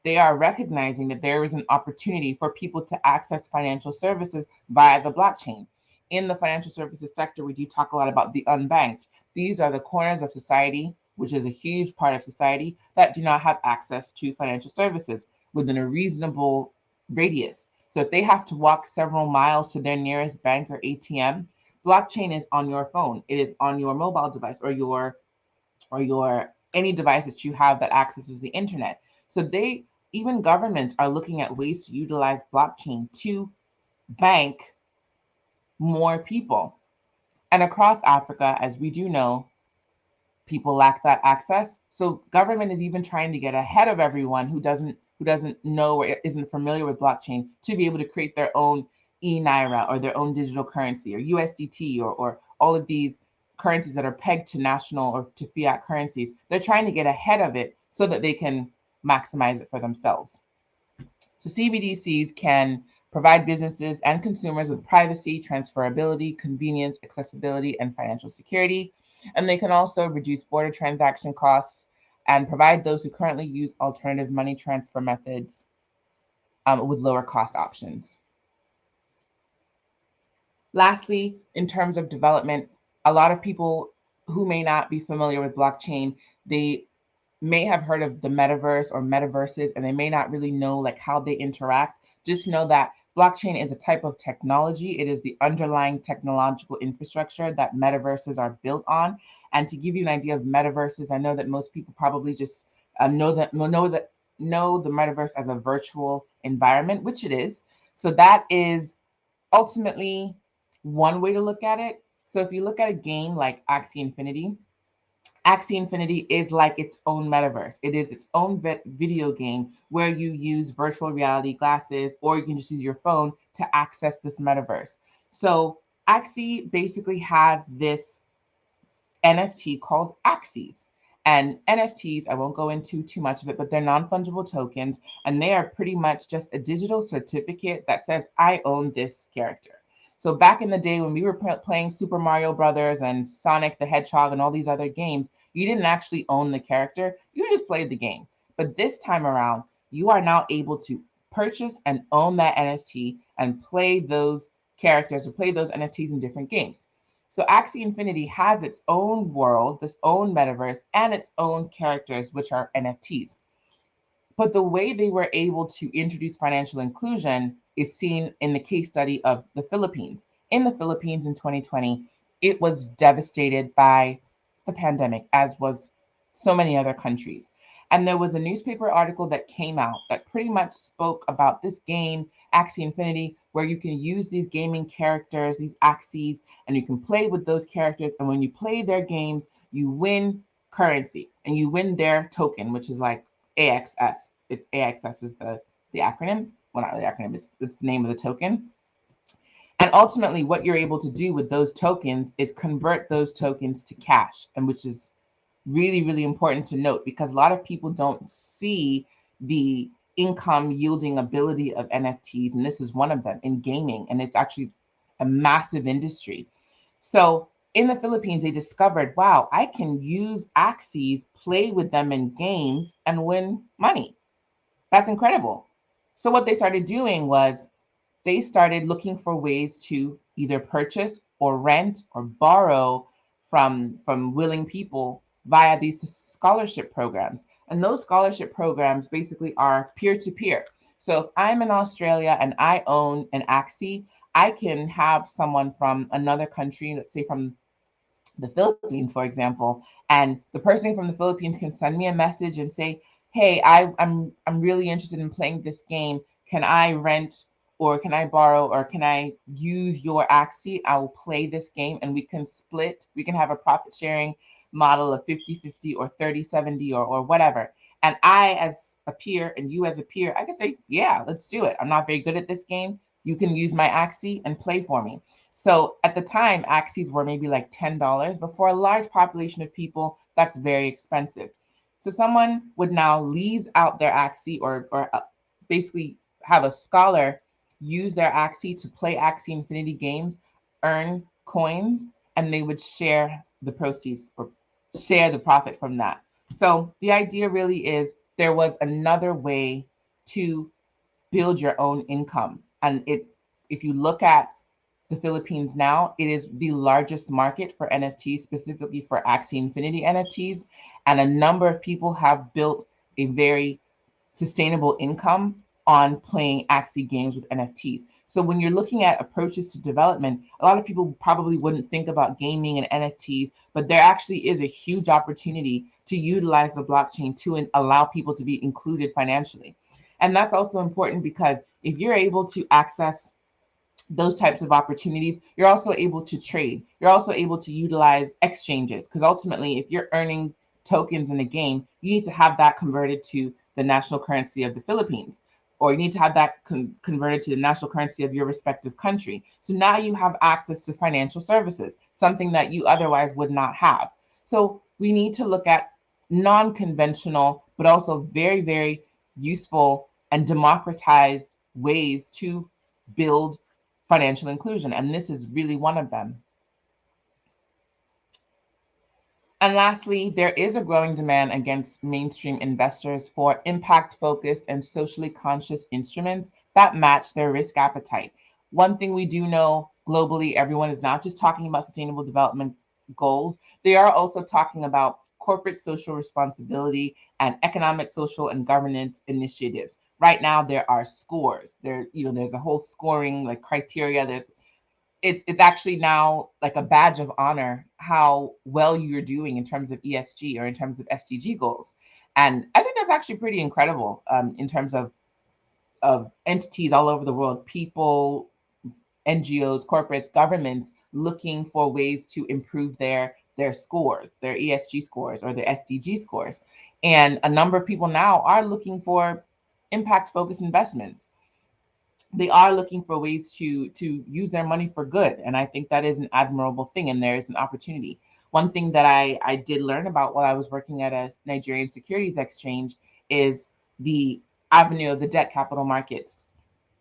They are recognizing that there is an opportunity for people to access financial services via the blockchain. In the financial services sector, we do talk a lot about the unbanked. These are the corners of society, which is a huge part of society, that do not have access to financial services within a reasonable radius. So if they have to walk several miles to their nearest bank or ATM, blockchain is on your phone. It is on your mobile device or your any device that you have that accesses the internet. So even governments are looking at ways to utilize blockchain to bank more people. And across Africa, as we do know, people lack that access. So government is even trying to get ahead of everyone who doesn't know or isn't familiar with blockchain, to be able to create their own e-naira or their own digital currency, or USDT, or all of these currencies that are pegged to national or to fiat currencies. They're trying to get ahead of it so that they can maximize it for themselves. So CBDCs can provide businesses and consumers with privacy, transferability, convenience, accessibility, and financial security. And they can also reduce border transaction costs and provide those who currently use alternative money transfer methods with lower cost options. Lastly, in terms of development, a lot of people who may not be familiar with blockchain, they may have heard of the metaverse or metaverses, and they may not really know like how they interact. Just know that blockchain is a type of technology. It is the underlying technological infrastructure that metaverses are built on. And to give you an idea of metaverses, I know that most people probably just know the metaverse as a virtual environment, which it is. So that is ultimately one way to look at it. So if you look at a game like Axie Infinity is like its own metaverse. It is its own video game where you use virtual reality glasses, or you can just use your phone to access this metaverse. So Axie basically has this NFT called Axies. And NFTs, I won't go into too much of it, but they're non fungible tokens. And they are pretty much just a digital certificate that says, I own this character. So back in the day when we were playing Super Mario Brothers and Sonic the Hedgehog and all these other games, you didn't actually own the character. You just played the game. But this time around, you are now able to purchase and own that NFT and play those characters or play those NFTs in different games. So Axie Infinity has its own world, this own metaverse, and its own characters, which are NFTs. But the way they were able to introduce financial inclusion is seen in the case study of the Philippines. In the Philippines in 2020, it was devastated by the pandemic, as was so many other countries. And there was a newspaper article that came out that pretty much spoke about this game, Axie Infinity, where you can use these gaming characters, these Axies, and you can play with those characters. And when you play their games, you win currency and you win their token, which is like AXS. It's AXS is the acronym. Well, not the acronym, it's the name of the token. And ultimately, what you're able to do with those tokens is convert those tokens to cash, and which is really, really important to note because a lot of people don't see the income yielding ability of NFTs. And this is one of them in gaming. And it's actually a massive industry. So in the Philippines, they discovered, wow, I can use Axies, play with them in games, and win money. That's incredible. So what they started doing was they started looking for ways to either purchase or rent or borrow from willing people via these scholarship programs. And those scholarship programs basically are peer to peer. So if I'm in Australia and I own an Axie, I can have someone from another country, let's say from the Philippines, for example, and the person from the Philippines can send me a message and say, "Hey, I'm really interested in playing this game. Can I rent or can I borrow or can I use your Axie? I will play this game and we can split. We can have a profit sharing model of 50-50 or 30-70 or whatever. And I as a peer and you as a peer, I can say, yeah, let's do it. I'm not very good at this game. You can use my Axie and play for me. So at the time, Axies were maybe like $10, but for a large population of people, that's very expensive. So someone would now lease out their Axie or basically have a scholar use their Axie to play Axie Infinity games, earn coins, and they would share the proceeds or share the profit from that. So the idea really is there was another way to build your own income. And if you look at the Philippines now, it is the largest market for NFTs, specifically for Axie Infinity NFTs. And a number of people have built a very sustainable income on playing Axie games with NFTs. So when you're looking at approaches to development, a lot of people probably wouldn't think about gaming and NFTs, but there actually is a huge opportunity to utilize the blockchain to allow people to be included financially. And that's also important because if you're able to access those types of opportunities, you're also able to trade. You're also able to utilize exchanges because ultimately, if you're earning tokens in a game, you need to have that converted to the national currency of the Philippines, or you need to have that converted to the national currency of your respective country. So now you have access to financial services, something that you otherwise would not have. So we need to look at non-conventional, but also very, very useful and democratize ways to build financial inclusion. And this is really one of them. And lastly, there is a growing demand against mainstream investors for impact focused and socially conscious instruments that match their risk appetite. One thing we do know globally, everyone is not just talking about sustainable development goals, they are also talking about corporate social responsibility and economic, social, and governance initiatives. Right now, there are scores. There's a whole scoring like criteria. It's actually now like a badge of honor how well you're doing in terms of ESG or in terms of SDG goals. And I think that's actually pretty incredible in terms of entities all over the world, people, NGOs, corporates, governments looking for ways to improve their scores, their ESG scores or their SDG scores. And a number of people now are looking for impact focused investments. They are looking for ways to use their money for good, and I think that is an admirable thing, and there is an opportunity. One thing that I did learn about while I was working at a Nigerian securities exchange is the avenue of the debt capital markets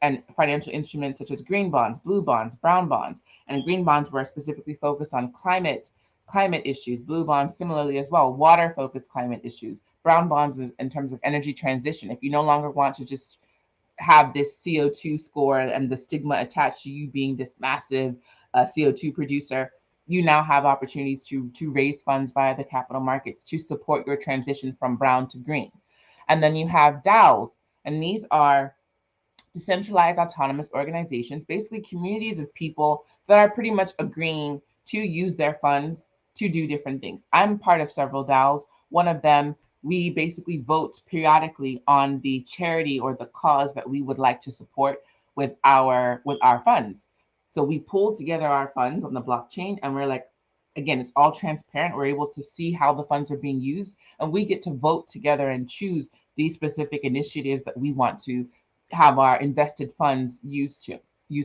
and financial instruments such as green bonds, blue bonds, brown bonds. And green bonds were specifically focused on climate issues, blue bonds similarly as well, water focused climate issues, brown bonds in terms of energy transition. If you no longer want to just have this CO2 score and the stigma attached to you being this massive CO2 producer, you now have opportunities to raise funds via the capital markets to support your transition from brown to green. And then you have DAOs, and these are decentralized autonomous organizations, basically communities of people that are pretty much agreeing to use their funds to do different things. I'm part of several DAOs. One of them, we basically vote periodically on the charity or the cause that we would like to support with our funds. So we pull together our funds on the blockchain, and we're like, again, it's all transparent. We're able to see how the funds are being used, and we get to vote together and choose these specific initiatives that we want to have our invested funds used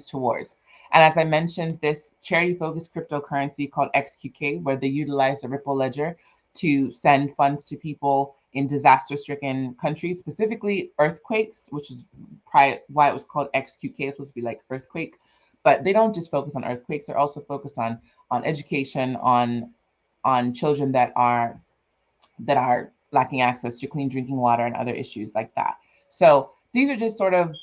towards. And as I mentioned, this charity-focused cryptocurrency called XQK, where they utilize the Ripple ledger to send funds to people in disaster-stricken countries, specifically earthquakes, which is probably why it was called XQK. It's supposed to be like earthquake, but they don't just focus on earthquakes. They're also focused on education, on children that are lacking access to clean drinking water and other issues like that. So these are just sort of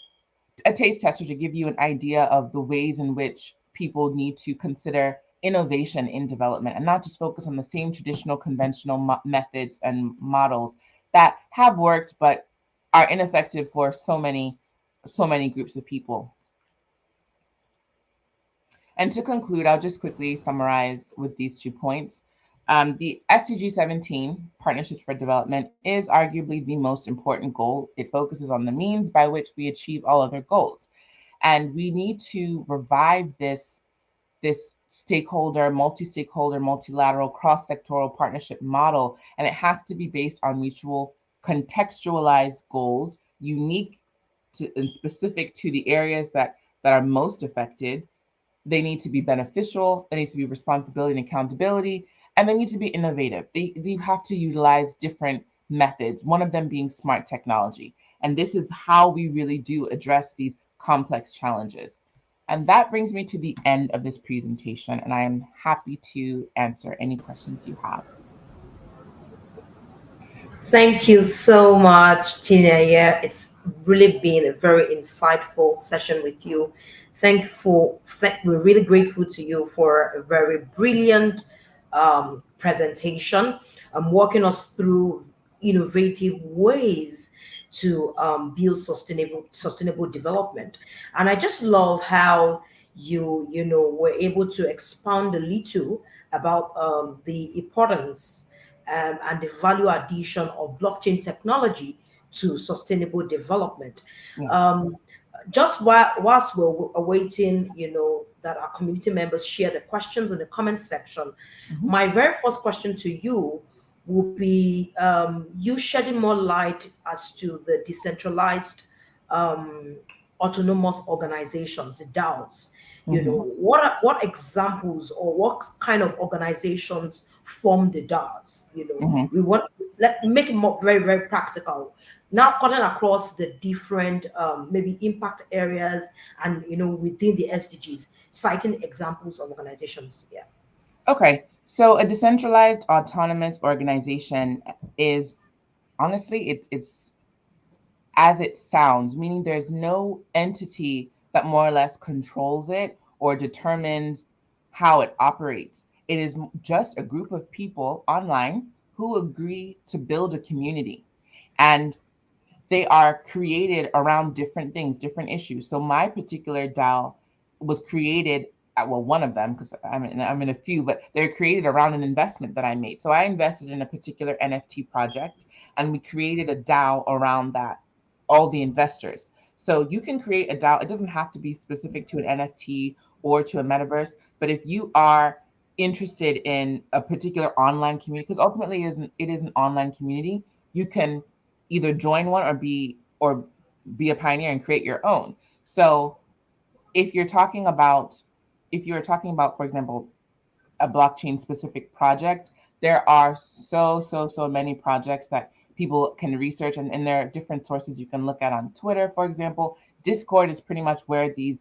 a taste tester to give you an idea of the ways in which people need to consider innovation in development and not just focus on the same traditional conventional methods and models that have worked but are ineffective for so many groups of people. And to conclude, I'll just quickly summarize with these 2 points. The SDG 17, Partnerships for Development, is arguably the most important goal. It focuses on the means by which we achieve all other goals. And we need to revive this stakeholder, multi-stakeholder, multilateral, cross-sectoral partnership model. And it has to be based on mutual contextualized goals, unique to, and specific to the areas that are most affected. They need to be beneficial, there needs to be responsibility and accountability, and they need to be innovative. They have to utilize different methods, one of them being smart technology. And this is how we really do address these complex challenges. And that brings me to the end of this presentation, and I am happy to answer any questions you have. Thank you so much, Chinenye. It's really been a very insightful session with you. We're really grateful to you for a very brilliant presentation, walking us through innovative ways to build sustainable development. And I just love how you were able to expound a little about the importance and the value addition of blockchain technology to sustainable development. Yeah. Just whilst we're awaiting, that our community members share the questions in the comment section, Mhm. my very first question to you will be you shedding more light as to the decentralized um, autonomous organizations, the DAOs. Mhm. What examples or what kind of organizations form the DAOs? Mhm. We want let make it more very very practical. now cutting across the different maybe impact areas and within the SDGs, citing examples of organizations. Yeah. Okay, so a decentralized autonomous organization is honestly it's as it sounds, meaning there's no entity that more or less controls it or determines how it operates. It is just a group of people online who agree to build a community. And they are created around different things, different issues. So my particular DAO was created at, well, one of them, because I'm in a few, but they're created around an investment that I made. So I invested in a particular NFT project, and we created a DAO around that, all the investors. So you can create a DAO. It doesn't have to be specific to an NFT or to a metaverse, but if you are interested in a particular online community, because ultimately it is an online community, you can either join one or be a pioneer and create your own. So if you're talking about for example, a blockchain specific project, there are so many projects that people can research, and there are different sources you can look at on Twitter, for example. Discord is pretty much where the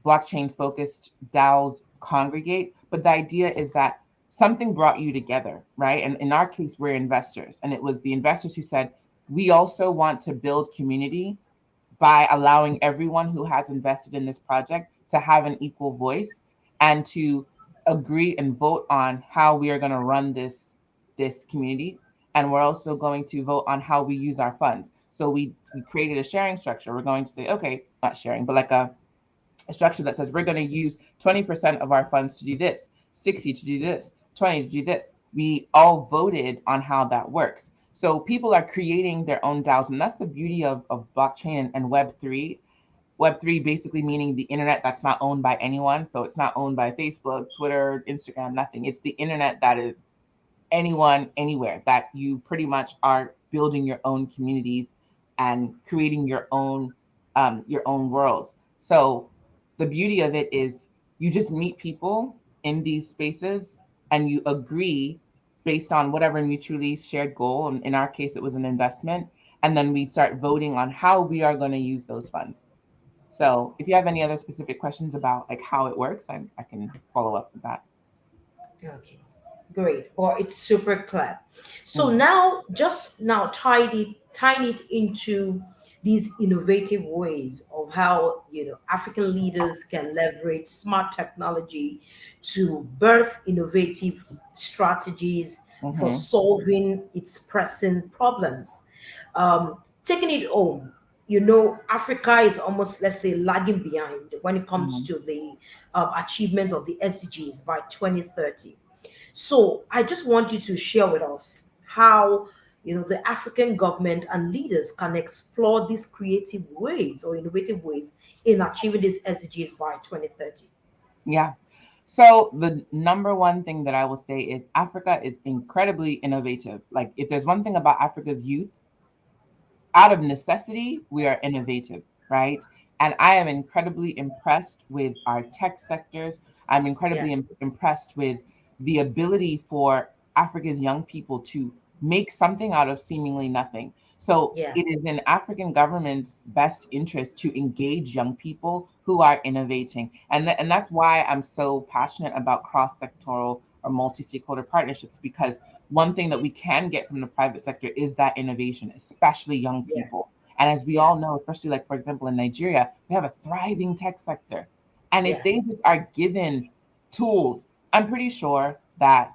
blockchain focused DAOs congregate. But the idea is that something brought you together, right? And in our case, we're investors. And it was the investors who said, we also want to build community by allowing everyone who has invested in this project to have an equal voice and to agree and vote on how we are going to run this community. And we're also going to vote on how we use our funds. So we created a sharing structure. We're going to say, okay, not sharing, but like a structure that says we're going to use 20% of our funds to do this, 60 to do this, 20 to do this. We all voted on how that works. So people are creating their own DAOs, and that's the beauty of blockchain and Web3. Web3 basically meaning the internet that's not owned by anyone. So it's not owned by Facebook, Twitter, Instagram, nothing. It's the internet that is anyone, anywhere, that you pretty much are building your own communities and creating your own worlds. So the beauty of it is you just meet people in these spaces and you agree based on whatever mutually shared goal. And in our case, it was an investment. And then we start voting on how we are going to use those funds. So if you have any other specific questions about like how it works, I can follow up with that. Okay, great. Or it's super clear. So Mhm. now, just now, tying it into these innovative ways of how African leaders can leverage smart technology to birth innovative strategies for Mhm. solving its pressing problems. Taking it home, Africa is almost, let's say, lagging behind when it comes Mhm. to the achievement of the SDGs by 2030. So I just want you to share with us how the African government and leaders can explore these creative ways or innovative ways in achieving these SDGs by 2030. Yeah. So the number one thing that I will say is Africa is incredibly innovative. Like if there's one thing about Africa's youth, out of necessity, we are innovative, right? And I am incredibly impressed with our tech sectors. I'm incredibly Yes, impressed with the ability for Africa's young people to make something out of seemingly nothing. So it yes, is in African government's best interest to engage young people who are innovating. And that's why I'm so passionate about cross-sectoral or multi-stakeholder partnerships, because one thing that we can get from the private sector is that innovation, especially young people. yes, And as we yes, all know, especially like, for example, in Nigeria, we have a thriving tech sector. And if they yes, just are given tools, I'm pretty sure that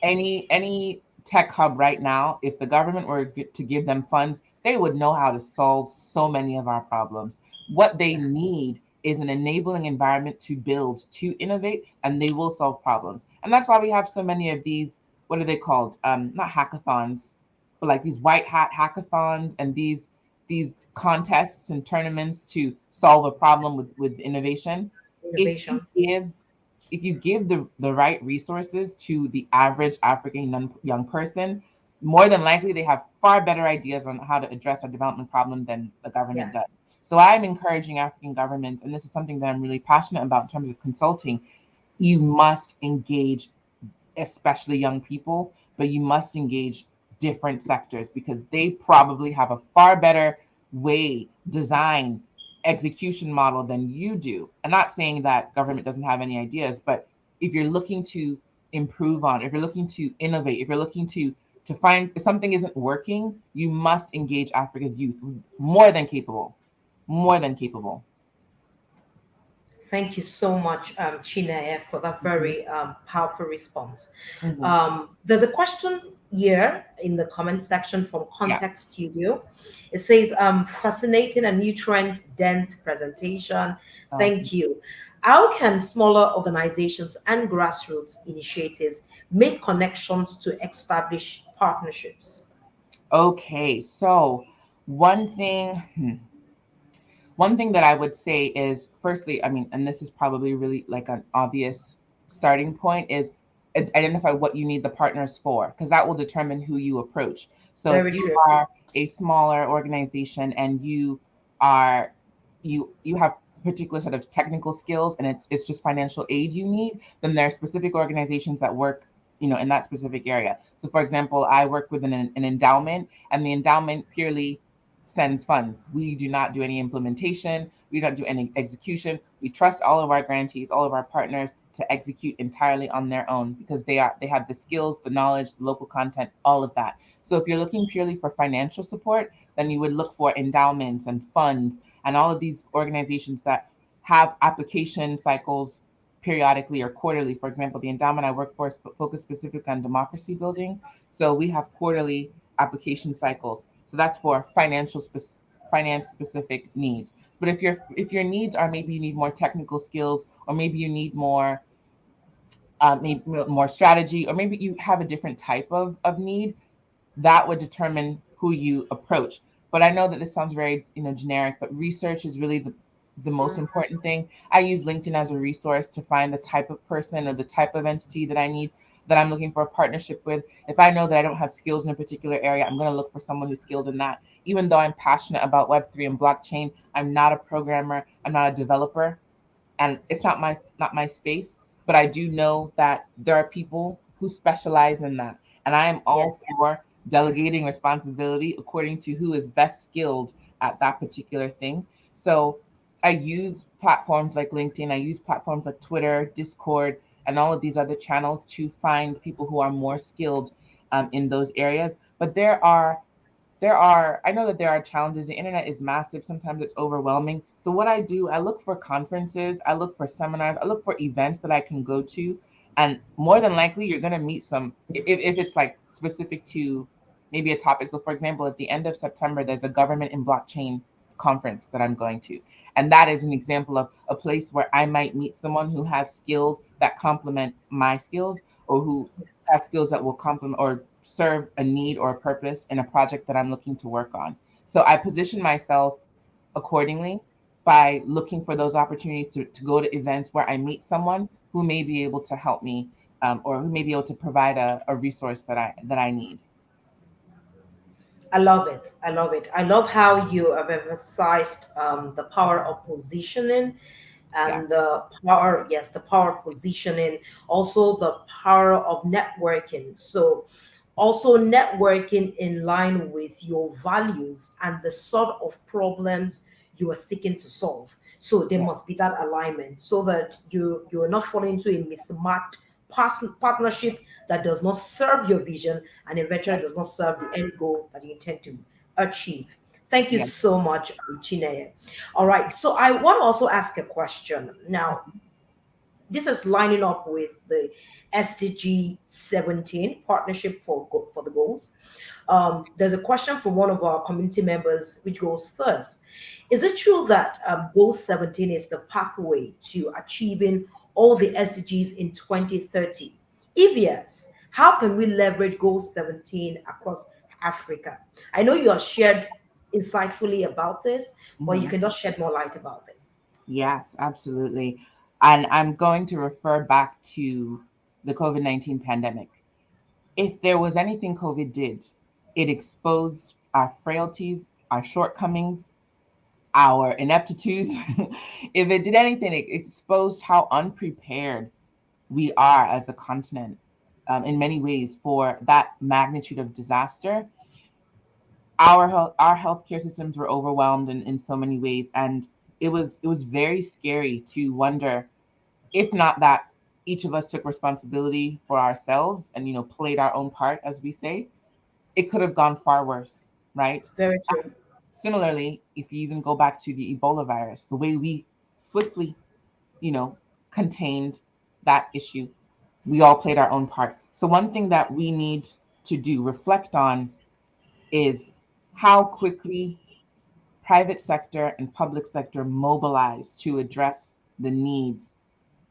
any tech hub right now, if the government were to give them funds, they would know how to solve so many of our problems. What they yes, need is an enabling environment to build, to innovate, and they will solve problems. And that's why we have so many of these, what are they called? Not hackathons, but like these white hat hackathons and these contests and tournaments to solve a problem with innovation. If you innovation. give if you give the right resources to the average African young person, more than likely they have far better ideas on how to address a development problem than the government does. Yes, So I'm encouraging African governments, and this is something that I'm really passionate about in terms of consulting. You must engage, especially young people, but you must engage different sectors because they probably have a far better way, design, execution model than you do. I'm not saying that government doesn't have any ideas, but if you're looking to improve on, if you're looking to innovate, if you're looking to find if something isn't working, you must engage Africa's youth. More than capable, more than capable. Thank you so much, Chinenye, for that Mhm, very powerful response. mhm. There's a question here in the comment section from Yeah. Context Studio. It says, fascinating and nutrient dense presentation. Okay. Thank you. How can smaller organizations and grassroots initiatives make connections to establish partnerships? Okay. So one thing, one thing that I would say is, firstly, I mean, and this is probably really like an obvious starting point, is identify what you need the partners for, because that will determine who you approach. So if Very you true. are a smaller organization and are you have particular set of technical skills and it's just financial aid you need, then there are specific organizations that work, in that specific area. So for example, I work with an endowment, and the endowment purely send funds. We do not do any implementation. We don't do any execution. We trust all of our grantees, all of our partners to execute entirely on their own because they have the skills, the knowledge, the local content, all of that. So if you're looking purely for financial support, then you would look for endowments and funds and all of these organizations that have application cycles periodically or quarterly. For example, the endowment I work for is focused specifically on democracy building. So we have quarterly application cycles. So that's for finance specific needs. But if your needs are, maybe you need more technical skills, or maybe you need maybe more strategy, or maybe you have a different type of need, that would determine who you approach. But I know that this sounds very, generic, but research is really the most important thing. I use LinkedIn as a resource to find the type of person or the type of entity that I need, that I'm looking for a partnership with. If I know that I don't have skills in a particular area, I'm going to look for someone who's skilled in that. Even though I'm passionate about Web3 and blockchain, I'm not a programmer, I'm not a developer, and it's not my space, but I do know that there are people who specialize in that, and I am all Yes. for delegating responsibility according to who is best skilled at that particular thing. So I use platforms like LinkedIn, I use platforms like Twitter, Discord, and all of these other channels to find people who are more skilled in those areas. But I know that there are challenges. The internet is massive. Sometimes it's overwhelming. So what I do, I look for conferences, I look for seminars, I look for events that I can go to. And more than likely, you're going to meet if it's like specific to maybe a topic. So for example, at the end of September, there's a government in blockchain conference that I'm going to. And that is an example of a place where I might meet someone who has skills that complement my skills, or who has skills that will complement or serve a need or a purpose in a project that I'm looking to work on. So I position myself accordingly by looking for those opportunities to go to events where I meet someone who may be able to help me, or who may be able to provide a resource that I need. I love it. I love it. I love how you have emphasized the power of positioning Yeah. and the power, yes, the power of positioning, also the power of networking. So, also networking in line with your values and the sort of problems you are seeking to solve. So there Yeah. must be that alignment so that you are not falling into a mismatched partnership that does not serve your vision and eventually does not serve the end goal that you intend to achieve. Thank you Yeah. so much, Chineye. All right, so I want to also ask a question. Now, this is lining up with the SDG 17 partnership for the goals. There's a question from one of our community members, which goes first. Is it true that Goal 17 is the pathway to achieving all the SDGs in 2030? If yes, how can we leverage Goal 17 across Africa? I know you have shared insightfully about this, but you Mhm. can just shed more light about it. Yes, absolutely. And I'm going to refer back to the COVID-19 pandemic. If there was anything COVID did, it exposed our frailties, our shortcomings, our ineptitudes. If it did anything, it exposed how unprepared we are as a continent in many ways for that magnitude of disaster. Our healthcare systems were overwhelmed in so many ways, and it was very scary to wonder if not that each of us took responsibility for ourselves and played our own part, as we say, it could have gone far worse, right? Very true. Similarly, if you even go back to the Ebola virus, the way we swiftly, you know, contained that issue, we all played our own part. So one thing that we need to do, reflect on, is how quickly private sector and public sector mobilize to address the needs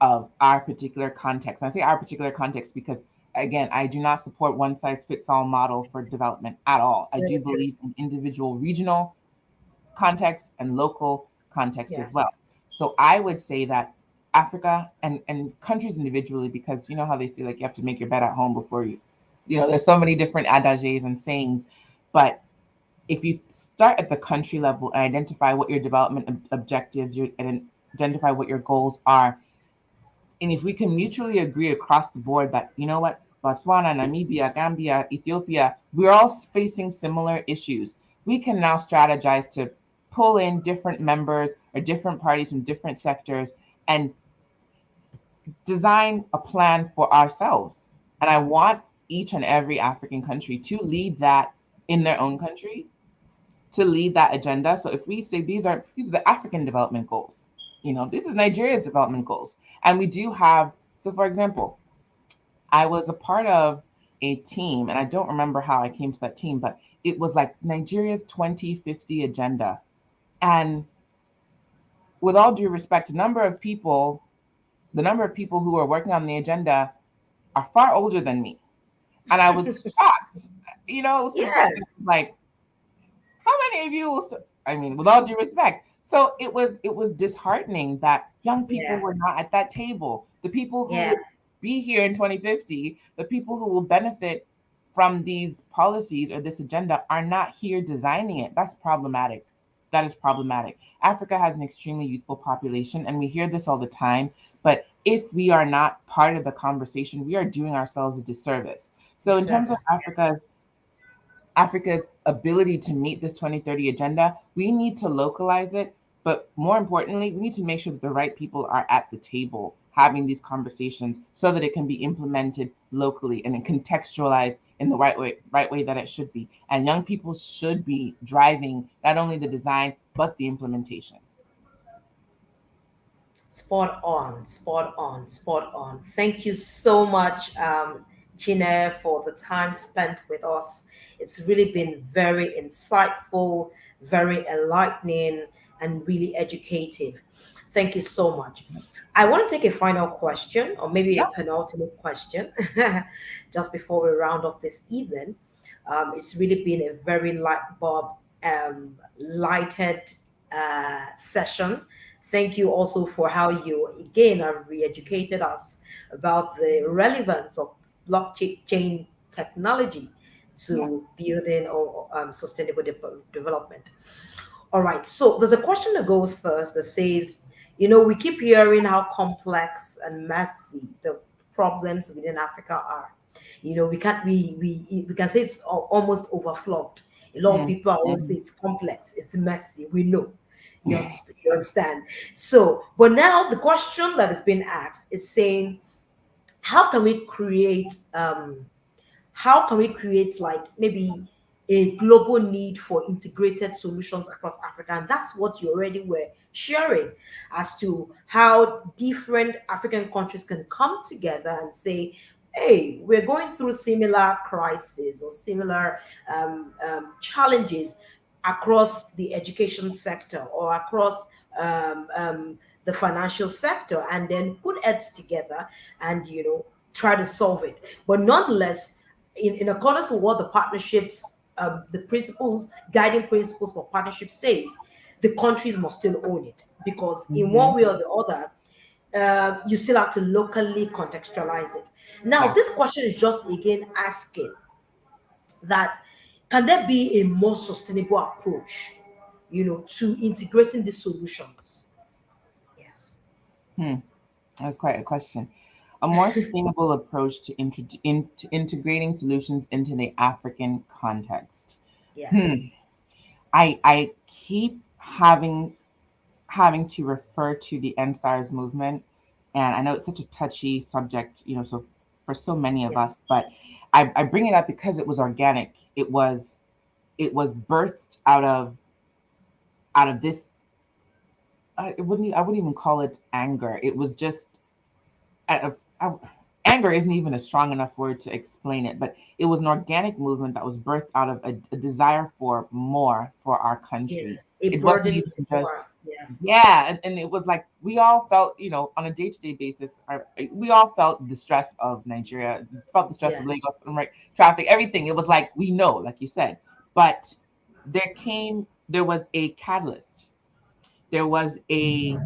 of our particular context. And I say our particular context because, again, I do not support one size fits all model for development at all. I do Very true. believe in individual regional context and local context as Yes. well. So I would say that Africa and countries individually, because you know how they say like you have to make your bed at home before there's so many different adages and sayings, but if you start at the country level and identify what your development objectives and identify what your goals are, and if we can mutually agree across the board that, you know what, Botswana, Namibia, Gambia, Ethiopia, we're all facing similar issues, we can now strategize to pull in different members or different parties from different sectors and design a plan for ourselves. And I want each and every African country to lead that in their own country, to lead that agenda. So if we say these are the African development goals, this is Nigeria's development goals. And we do have, so for example, I was a part of a team, and I don't remember how I came to that team, but it was like Nigeria's 2050 agenda. And with all due respect, the number of people who are working on the agenda are far older than me. And I was shocked, Yeah. like, how many of you will I mean, with all due respect. So it was disheartening that young people Yeah. were not at that table. The people who Yeah. would be here in 2050, the people who will benefit from these policies or this agenda are not here designing it. That's problematic. That is problematic. Africa has an extremely youthful population, and we hear this all the time. But if we are not part of the conversation, we are doing ourselves a disservice. So, in terms of Service. Africa's ability to meet this 2030 agenda, we need to localize it. But more importantly, we need to make sure that the right people are at the table having these conversations so that it can be implemented locally and then contextualized in the right way that it should be. And young people should be driving not only the design, but the implementation. Spot on, spot on, spot on. Thank you so much, Chine, for the time spent with us. It's really been very insightful, very enlightening, and really educative. Thank you so much. I want to take a final question, or maybe a Yep. penultimate question, just before we round off this evening. It's really been a very light bulb, lighted session. Thank you also for how you again have re-educated us about the relevance of blockchain technology Yeah. to building or sustainable development. All right, so there's a question that goes first that says, we keep hearing how complex and messy the problems within Africa are. We can't we can say it's almost overflowed. A lot of Mm, people always say mhm. it's complex, it's messy. We know. You understand? So, but now the question that is being asked is saying, how can we create like maybe a global need for integrated solutions across Africa? And that's what you already were sharing as to how different African countries can come together and say, hey, we're going through similar crises or similar challenges across the education sector or across the financial sector, and then put heads together and try to solve it. But nonetheless, in accordance with what the partnerships, the principles, guiding principles for partnership says, the countries must still own it, because in one Mhm. way or the other, you still have to locally contextualize it. Now, Yeah. this question is just again asking that, can there be a more sustainable approach, to integrating these solutions? Yes. Hmm. That's quite a question. a more sustainable approach to, to integrating solutions into the African context. Hmm. Yes. I keep having to refer to the NSARS movement, and I know it's such a touchy subject, so for so many of Yes. us, but I bring it up because it was organic. It was birthed out of this. I wouldn't even call it anger. It was just I, I, anger isn't even a strong enough word to explain it, but it was an organic movement that was birthed out of a desire for more for our country. Yes. A It wasn't burden even for, just, yes. yeah, and it was like we all felt, on a day-to-day basis, we all felt the stress of Nigeria, felt the stress of Yes. Lagos, right? Traffic, everything. It was like we know, like you said, but there was a catalyst. There was a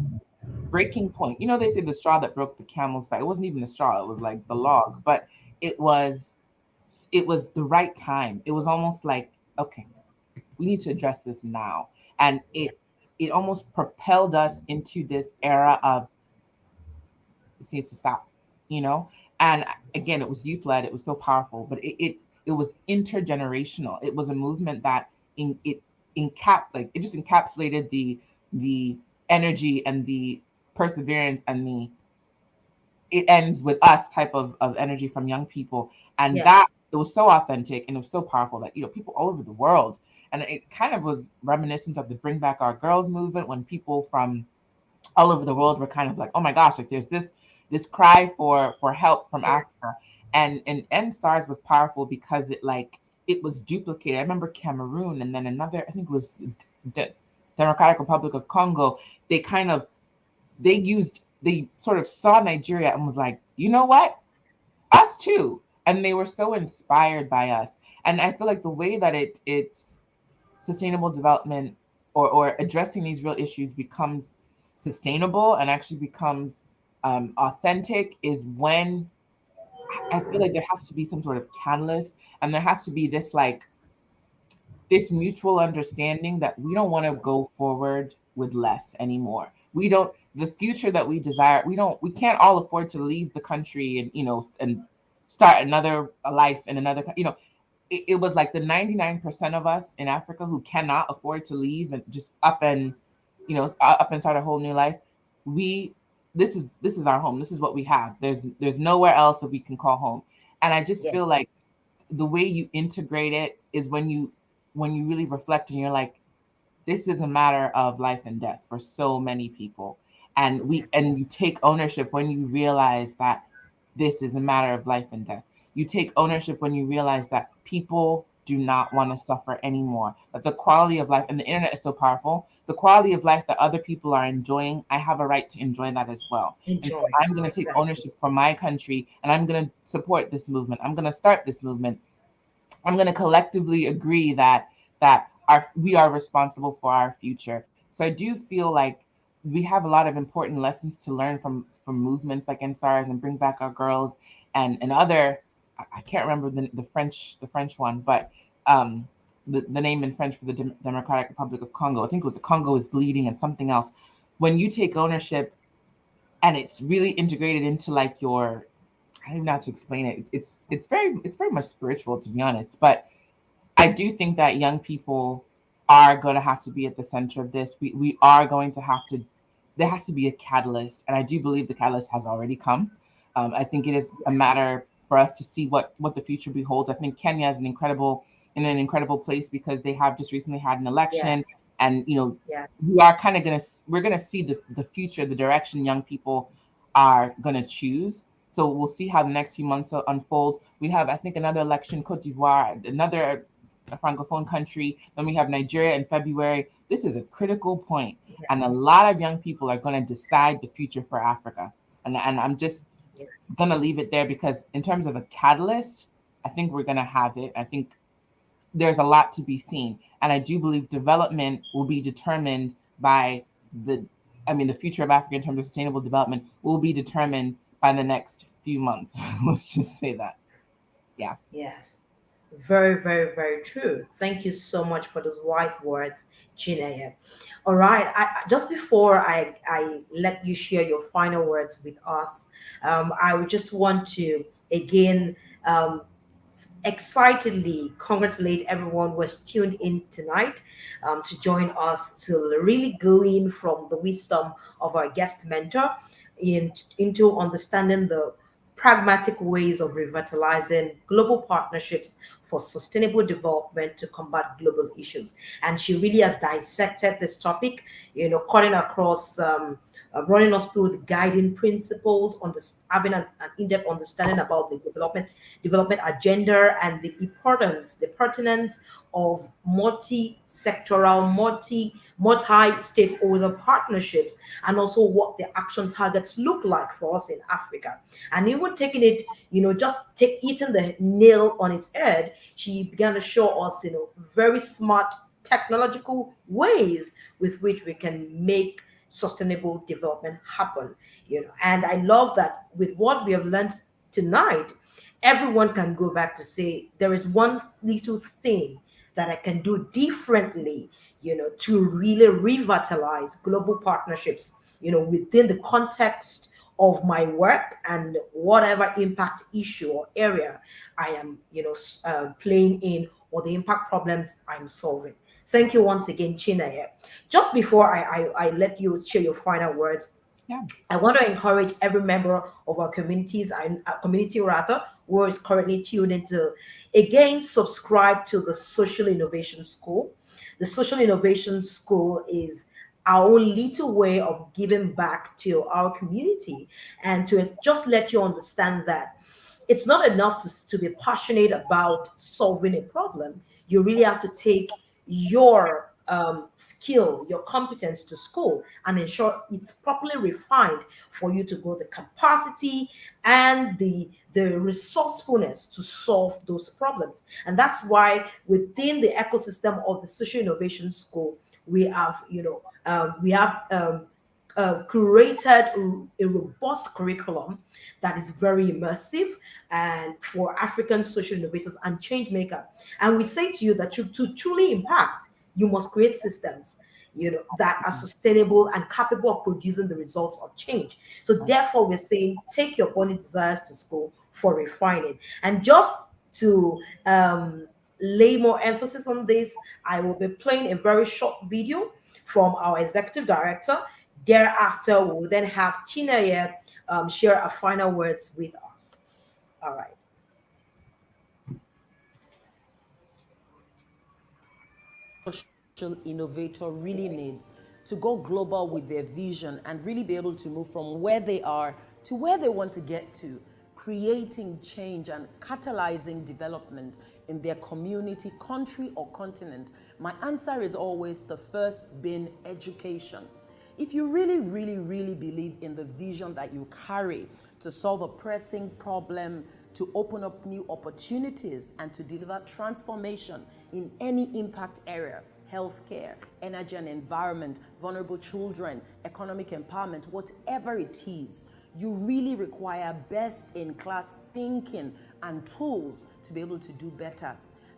breaking point. They say the straw that broke the camel's back. It wasn't even the straw, it was like the log, but it was it was the right time. It was almost like, okay, we need to address this now. And Yes. it almost propelled us into this era of this needs to stop, you know? And again, it was youth led, it was so powerful, but it was intergenerational. It was a movement that it just encapsulated the energy and the perseverance and the it ends with us type of energy from young people. And that Yes. it was so authentic and it was so powerful that people all over the world, and it kind of was reminiscent of the Bring Back Our Girls movement, when people from all over the world were kind of like, oh my gosh, like there's this cry for help from Yes. Africa. And SARS was powerful because it was duplicated. I remember Cameroon, and then another, I think it was the Democratic Republic of Congo. They kind of they sort of saw Nigeria and was like, you know what? Us too. And they were so inspired by us. And I feel like the way that it's sustainable development, or addressing these real issues, becomes sustainable and actually becomes authentic, is when I feel like there has to be some sort of catalyst, and there has to be this mutual understanding that we don't want to go forward with less anymore. We don't The future that we desire, we can't all afford to leave the country and start another life in another it was like the 99% of us in Africa who cannot afford to leave and just up and start a whole new life. We this is our home. This is what we have. There's nowhere else that we can call home. And I just Yes. feel like the way you integrate it is when you really reflect and you're like, this is a matter of life and death for so many people. And you take ownership when you realize that this is a matter of life and death. You take ownership when you realize that people do not want to suffer anymore, that the quality of life, and the internet is so powerful, the quality of life that other people are enjoying, I have a right to enjoy that as well. And so Enjoy. I'm going to take Exactly. ownership for my country, and I'm going to support this movement. I'm going to start this movement. I'm going to collectively agree that we are responsible for our future. So I do feel like we have a lot of important lessons to learn from movements like NSARS and Bring Back Our Girls, and other. I can't remember the French one, but the name in French for the Democratic Republic of Congo. I think it was Congo is bleeding and something else. When you take ownership and it's really integrated into like your, I don't even know how to explain it. It's very much spiritual, to be honest. But I do think that young people are going to have to be at the center of this. We are going to have to. There has to be a catalyst, and I do believe the catalyst has already come. I think it is a Yes. matter for us to see what the future beholds. I think Kenya is in an incredible place because they have just recently had an election, Yes. and Yes. we're gonna see the future, the direction young people are gonna choose. So we'll see how the next few months unfold. We have, I think, another election, Cote d'Ivoire, another francophone country. Then we have Nigeria in February. This is a critical point, and a Yes. lot of young people are going to decide the future for Africa. And I'm just Yes. going to leave it there because, in terms of a catalyst, I think we're going to have it. I think there's a lot to be seen, and I do believe development will be determined by the. I mean, the future of Africa in terms of sustainable development will be determined by the next few months. Let's just say that. Yeah. Yes. Very, very, very true. Thank you so much for those wise words, Chinenye. All right. Just before I let you share your final words with us, I would just want to again um, excitedly congratulate everyone who has tuned in tonight to join us to really glean from the wisdom of our guest mentor into understanding the pragmatic ways of revitalizing global partnerships for sustainable development to combat global issues. And she really has dissected this topic, cutting across, running us through the guiding principles, having an in-depth understanding about the development agenda and the importance, the pertinence of multi-sectoral, multi-stakeholder partnerships, and also what the action targets look like for us in Africa. And even taking it, just take eating the nail on its head, she began to show us, very smart technological ways with which we can make sustainable development happen. And I love that with what we have learned tonight, everyone can go back to say there is one little thing that I can do differently, to really revitalize global partnerships, within the context of my work and whatever impact issue or area I am, playing in, or the impact problems I'm solving. Thank you once again, Chinaya. Just before I let you share your final words, Yeah. I want to encourage every member of our communities, our community rather, who is currently tuned into, again, subscribe to the Social Innovation School. The Social Innovation School is our own little way of giving back to our community, and to just let you understand that it's not enough to be passionate about solving a problem. You really have to take your skill, your competence to school and ensure it's properly refined for you to grow the capacity and the resourcefulness to solve those problems. And that's why within the ecosystem of the Social Innovation School, we have, curated a robust curriculum that is very immersive and for African social innovators and change maker. And we say to you that to truly impact, you must create systems, that are sustainable and capable of producing the results of change. So therefore, we're saying take your burning desires to school for refining. And just to lay more emphasis on this, I will be playing a very short video from our executive director. Thereafter, we will then have Chinaya share our final words with us. All right. Social innovator really needs to go global with their vision and really be able to move from where they are to where they want to get to, creating change and catalyzing development in their community, country, or continent? My answer is always the first being education. If you really, really, really believe in the vision that you carry to solve a pressing problem, to open up new opportunities, and to deliver transformation in any impact area, healthcare, energy and environment, vulnerable children, economic empowerment, whatever it is, you really require best-in-class thinking and tools to be able to do better.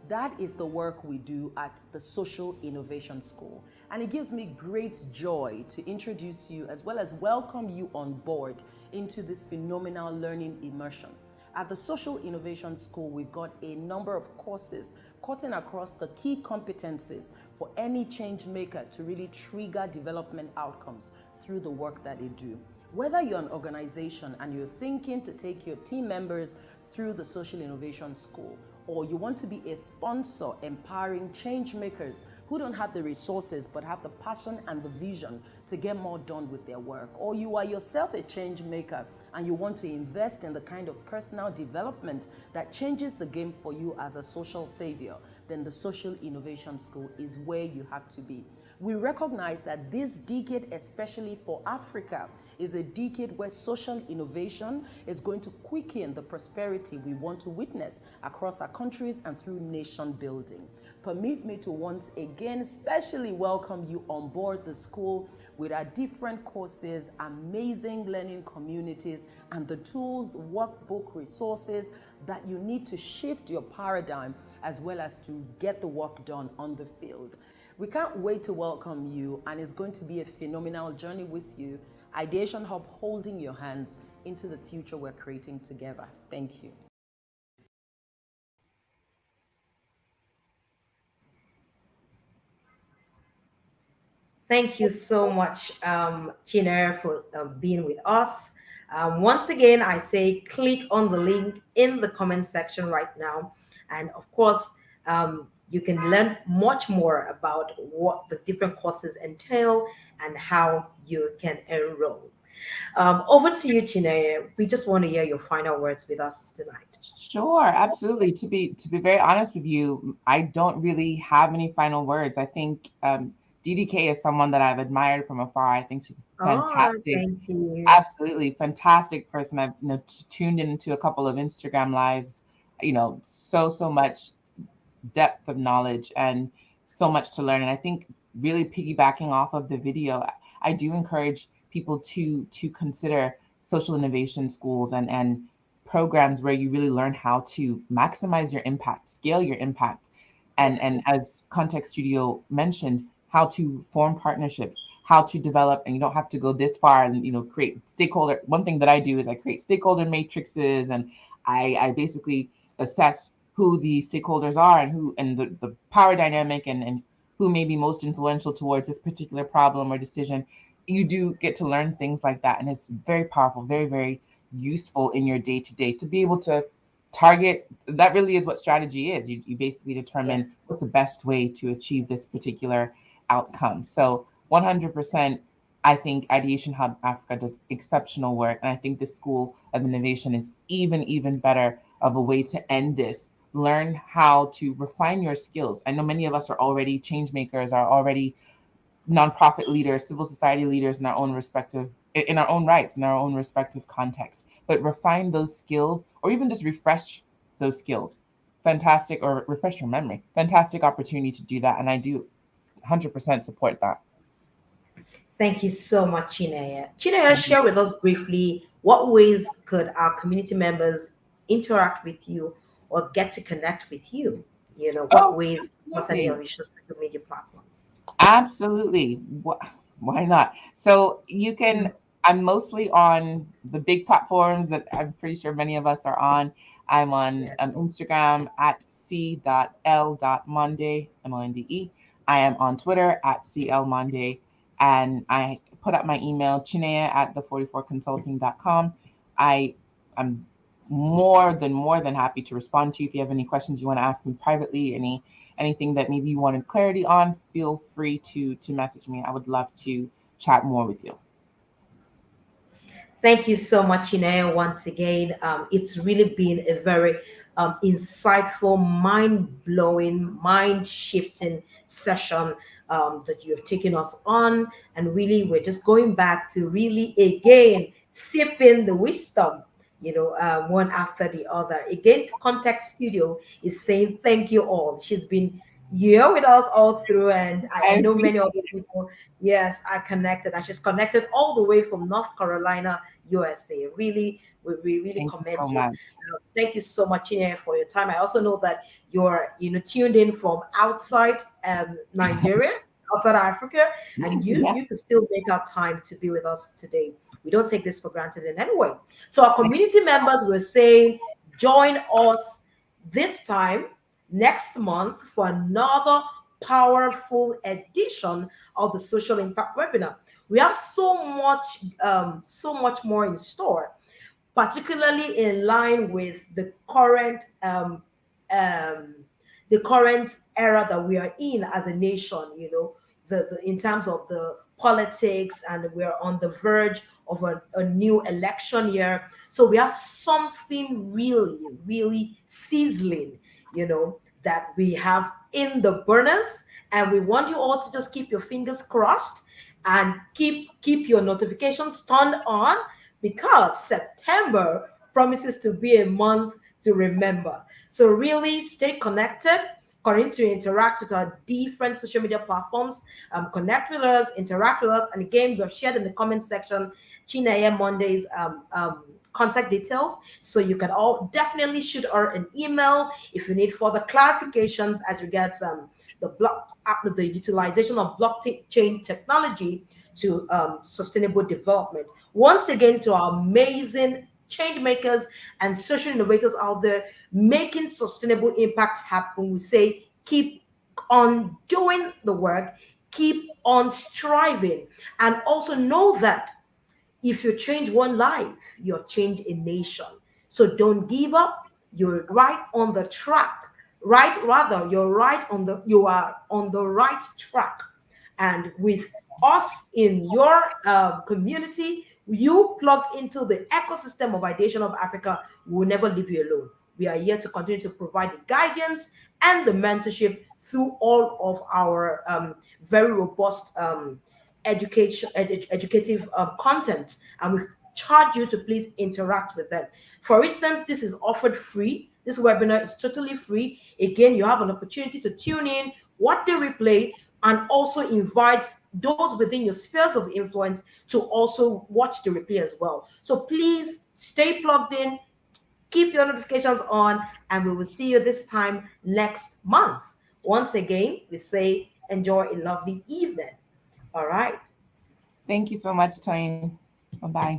That is the work we do at the Social Innovation School. And it gives me great joy to introduce you as well as welcome you on board into this phenomenal learning immersion. At the Social Innovation School, we've got a number of courses cutting across the key competencies for any change maker to really trigger development outcomes through the work that they do. Whether you're an organization and you're thinking to take your team members through the Social Innovation School, or you want to be a sponsor empowering change makers who don't have the resources but have the passion and the vision to get more done with their work, or you are yourself a change maker and you want to invest in the kind of personal development that changes the game for you as a social savior, then the Social Innovation School is where you have to be. We recognize that this decade, especially for Africa, is a decade where social innovation is going to quicken the prosperity we want to witness across our countries and through nation building. Permit me to once again especially welcome you on board the school with our different courses, amazing learning communities, and the tools, workbook, resources that you need to shift your paradigm as well as to get the work done on the field. We can't wait to welcome you, and it's going to be a phenomenal journey with you. Ideation Hub holding your hands into the future we're creating together. Thank you. Thank you so much, Chinenye, for being with us. Once again, I say click on the link in the comment section right now. And of course, you can learn much more about what the different courses entail and how you can enroll. Over to you, Chinenye. We just want to hear your final words with us tonight. Sure, absolutely. To be very honest with you, I don't really have any final words. I think DDK is someone that I've admired from afar. I think she's Oh, fantastic. thank you. Absolutely fantastic person. I've tuned into a couple of Instagram lives. So much depth of knowledge and so much to learn. And I think really piggybacking off of the video, I do encourage people to consider social innovation schools and programs where you really learn how to maximize your impact, scale your impact, and Yes. as Context Studio mentioned, how to form partnerships, how to develop, and you don't have to go this far and create stakeholder. One thing that I do is I create stakeholder matrices, and I basically assess who the stakeholders are and the power dynamic and who may be most influential towards this particular problem or decision. You do get to learn things like that, and it's very powerful, very, very useful in your day to day to be able to target. That really is what strategy is. You basically determine Yes. what's the best way to achieve this particular outcome. So 100%, I think Ideation Hub Africa does exceptional work, and I think the School of Innovation is even better of a way to end this. Learn how to refine your skills. I know many of us are already change makers, are already nonprofit leaders, civil society leaders in our own rights, in our own respective contexts. But refine those skills, or even just refresh those skills. Fantastic, or refresh your memory. Fantastic opportunity to do that, and I do 100% support that. Thank you so much, Chinenye. Chinenye, share with us briefly what ways could our community members interact with you or get to connect with you? What Oh, ways concerning absolutely. your social media platforms? Absolutely. Why not? So you can, I'm mostly on the big platforms that I'm pretty sure many of us are on. I'm on Yeah. Instagram at c.l.monde, Monde. I am on Twitter at clmonde. And I put up my email, chinea at the44consulting.com. I'm more than happy to respond to you. If you have any questions you want to ask me privately, anything that maybe you wanted clarity on, feel free to message me. I would love to chat more with you. Thank you so much, Chinenye, once again. It's really been a very insightful, mind blowing, mind shifting session that you have taken us on. And really, we're just going back to really, again, sip in the wisdom, one after the other. Again, Context Studio is saying thank you all. She's been here with us all through, and I I know many appreciate other people, yes, are connected. And she's connected all the way from North Carolina, USA. Really, we really Thank you so commend you. much. Thank you so much, Chinenye, for your time. I also know that you're tuned in from outside Nigeria, outside Africa, and you Yeah. you could still make out time to be with us today. We don't take this for granted in any way. So our community members were saying, join us this time next month for another powerful edition of the Social Impact Webinar. We have so much more in store, particularly in line with um, the current era that we are in as a nation. In terms of the politics, and we're on the verge of a new election year. So we have something really sizzling, that we have in the burners, and we want you all to just keep your fingers crossed and keep your notifications turned on, because September promises to be a month to remember. So really stay connected. Continue to interact with our different social media platforms. Connect with us, interact with us, and again, we have shared in the comment section Chinenye Monde's contact details, so you can all definitely shoot her an email if you need further clarifications as regards the utilization of blockchain technology to sustainable development. Once again, to our amazing change makers and social innovators out there making sustainable impact happen, we say keep on doing the work, keep on striving, and also know that if you change one life, you're change a nation. So don't give up. You're right on the track. Right, rather, you are on the right track. And with us in your community, you plug into the ecosystem of Ideation of Africa, we will never leave you alone. We are here to continue to provide the guidance and the mentorship through all of our very robust educative content, and we charge you to please interact with them. For instance, this is offered free. This webinar is totally free. Again, you have an opportunity to tune in, watch the replay, and also invite those within your spheres of influence to also watch the replay as well. So please stay plugged in, keep your notifications on, and we will see you this time next month. Once again, we say enjoy a lovely evening. All right. Thank you so much, Tony. Bye-bye.